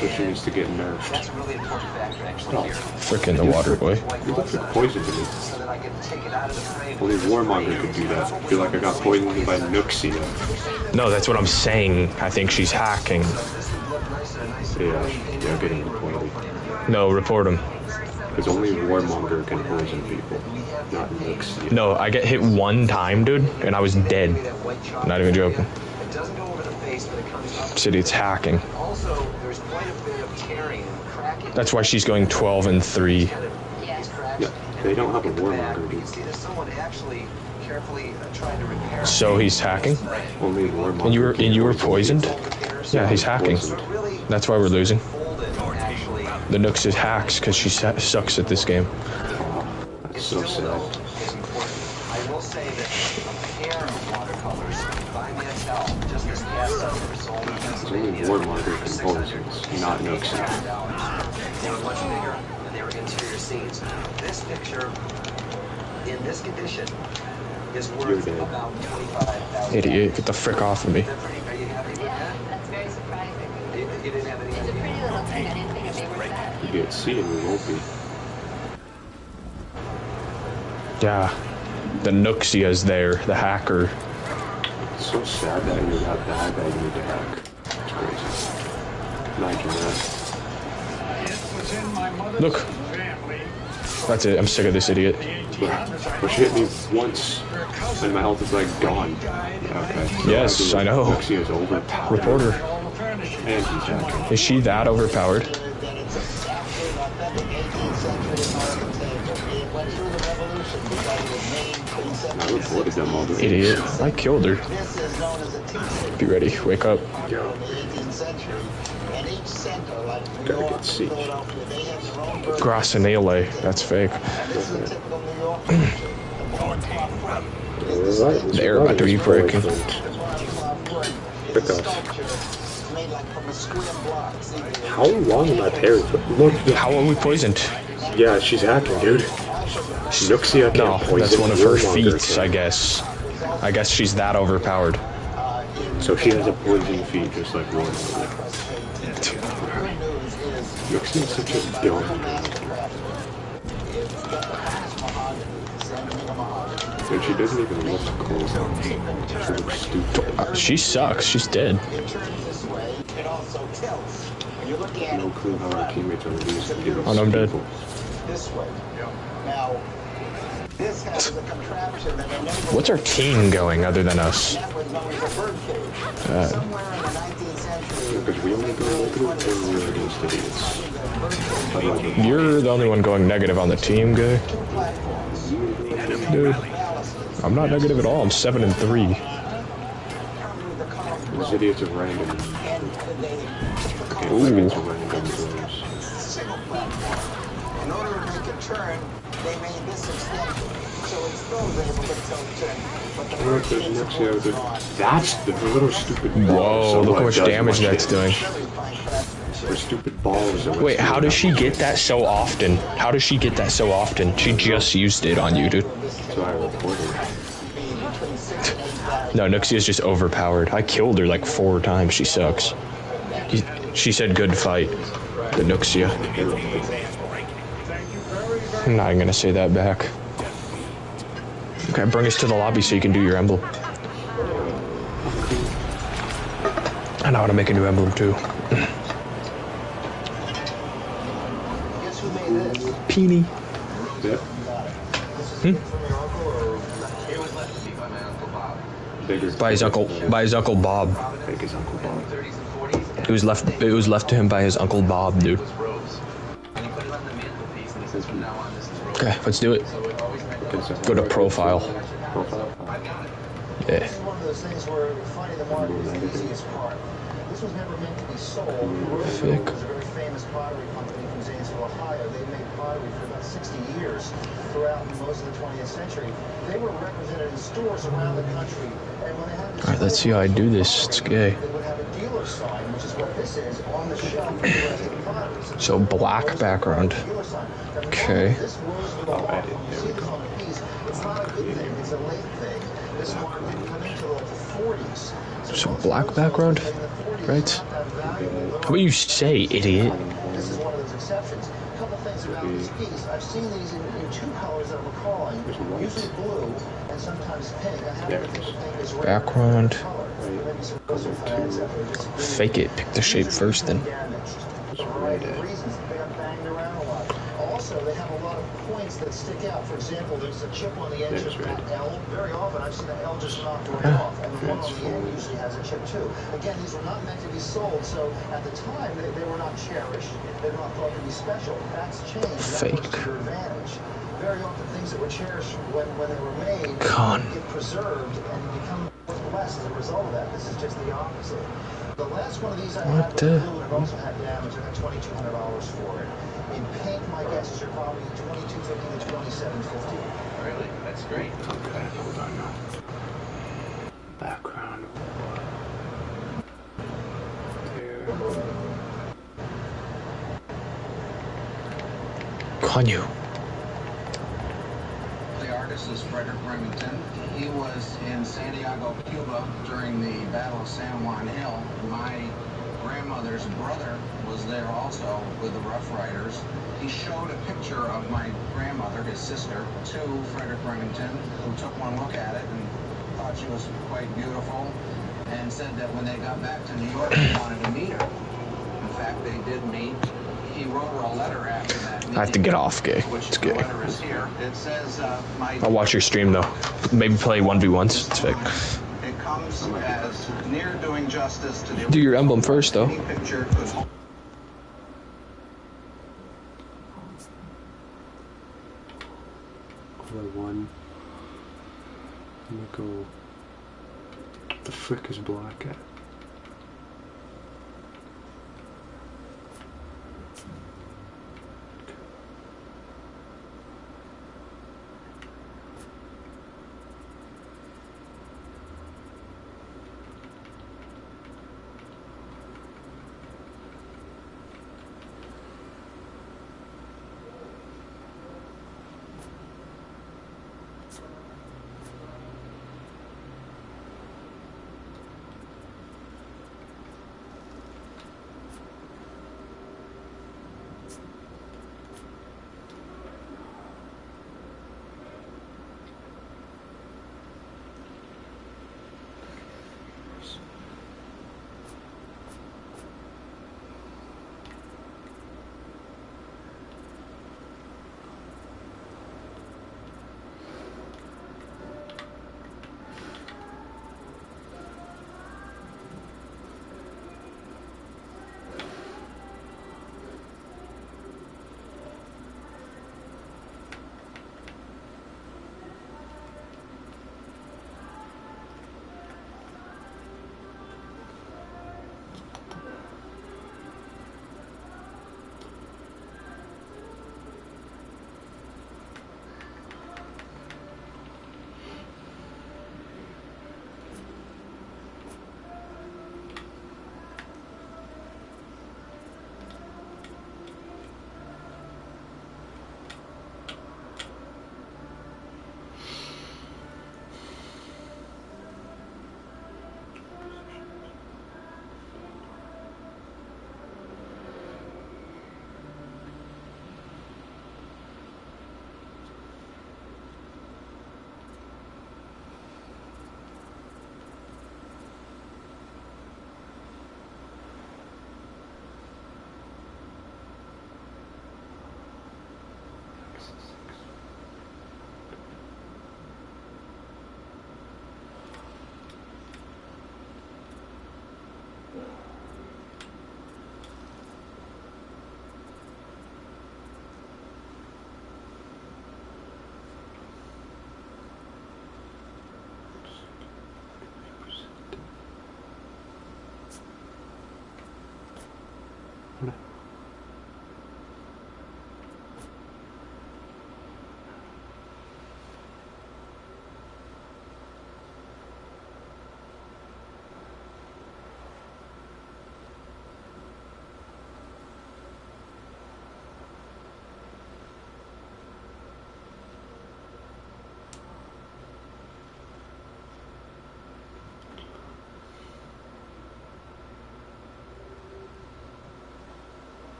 So she needs to get nerfed. That's a really important factor actually here. Frickin' the water, boy. You look like poison to me. So that I can take it out of the frame. Only Warmonger could do that. I feel like I got poisoned by Nooksy. No, that's what I'm saying. I think she's hacking. Yeah, getting reported. No, report him. Because only Warmonger can poison people, not Nooksy. No, I get hit one time, dude, and I was dead. Not even joking. City, it's hacking. Also, there's quite a bit of tearing and cracking. That's why she's going 12 and 3. Yeah, they don't have a Warmonger, dude. See, there's someone actually carefully trying to repair. So he's hacking? Only Warmonger. And you were poisoned? Yeah, he's hacking. That's why we're losing. The Nooks is hacks because she sucks at this game. That's so sad. I will say that a pair of watercolors by Mantell just this past summer sold in Pennsylvania. Only Warmonger can poison, not Nooksy. They were much bigger and they were interior scenes. This picture, in this condition, is worth about $25,000. Idiot, get the frick off of me. Are you happy with that? That's very surprising. You didn't have any It's a pretty little thing. I didn't think it'd be worth that. You get C and we won't be. Yeah, the Nooksy is there, the hacker. It's so sad that you're that bad that you need to hack. It's crazy. Imagine that. Look. That's it, I'm sick of this idiot. But she hit me once, and my health is like gone. Okay. So Yes, I know. Nooksy is overpowered. Report her. And he's hacking. Is she that overpowered? 18th century American theater. It went through the revolution because it was made in 1760. What is that model? Idiot. I killed her. This is known as a tea station. Be ready. Wake up. Yeah. In the 18th century. And each center, like New York and Philadelphia, they have their own version. Grassanele. That's fake. And this is a typical New York culture. The bone cloth front. They're about to be breaking. How long am I parried? Look, how are we poisoned? Yeah, she's hacking, dude. Nuxia can't poison. That's one of her feats, I guess. I guess she's that overpowered. So she has a poison feat, just like one. Nuxia's such a dumb. And she doesn't even look cool. She looks stupid. She sucks. She's dead. No clue how our teammates are used. Oh, no, I'm dead. This way. Now, this has a contraption that I never. What's our team going other than us? Somewhere in the 19th century. Because we only go negative when we're against idiots. You're the only one going negative on the team, guy. Dude, I'm not negative at all. I'm 7-3. These idiots are random. Ooh. In order to make a turn, they made this extension. So it's still able to tilt turn. That's the little stupid balls. Whoa, look how much damage that's doing. For stupid balls. Wait, how does she get that so often? How does she get that so often? She just used it on you, dude. So I reported. No, Nuxia's just overpowered. I killed her like 4 times. She sucks. She said good fight. The Nuxia. I'm not even gonna say that back. Okay, bring us to the lobby so you can do your emblem. I know how to make a new emblem too. Peony. Yeah. By his uncle Bob. Take his Uncle Bob. It was left to him by his Uncle Bob, dude. Okay, let's do it. Go to profile. Yeah. This is one of those things where finding the market is the easiest part. This was never meant to be sold. Roseville was a very famous pottery company from Zanesville, Ohio. They made pottery for about 60 years throughout most of the 20th century. They were represented in stores around the country. And when they had this, Alright, let's see how I do this. It's gay. they would have a dealer sign, which is what this is, on the shelf for the rest of the potteries. So black background. Okay. This Roseville mark, when you see this on a piece, it's not a good thing. It's a late thing. This mark didn't come until like the 40s. So black background, right? What do you say, idiot? This is one of those exceptions. A couple things about this piece. I've seen these in 2 colors that I'm recalling, usually blue and sometimes pink. I happen to think the pink is rare. Background. Maybe some Russell fans out there disagree. Fake it. Pick the shape first, then. For a variety of reasons. They got banged around a lot. Also, they have a lot of points that stick out. For example, there's a chip on the end just got L. Very often, I've seen an L just knocked right off, and the one on the end usually has a chip too. Again, these were not meant to be sold, so at the time, they were not cherished. They were not thought to be special. That's changed. That works to your advantage. Very often, things that were cherished when they were made get preserved and become worth less as a result of that. This is just the opposite. The last one of these I had was blue, and it also had damage. I got $2,200 for it. In pink, my guess is you're probably $2,250 to $2,750. Really? That's great. Okay, hold on now. Background. Can you? The artist is Frederick Remington. He was in Santiago, Cuba during the Battle of San Juan Hill. My grandmother's brother was there also with the Rough Riders. He showed a picture of my grandmother, his sister, to Frederick Remington, who took one look at it and thought she was quite beautiful, and said that when they got back to New York, they wanted to meet her. In fact, they did meet. He wrote her a letter after that meeting. I have to get off, gay. It's gay. The letter is here. It says, I'll watch your stream, though. Maybe play 1v1s. It's fake. It comes as near doing justice to the... Do your emblem first, though. Picture could Another one. I'm gonna go. What the frick is black at?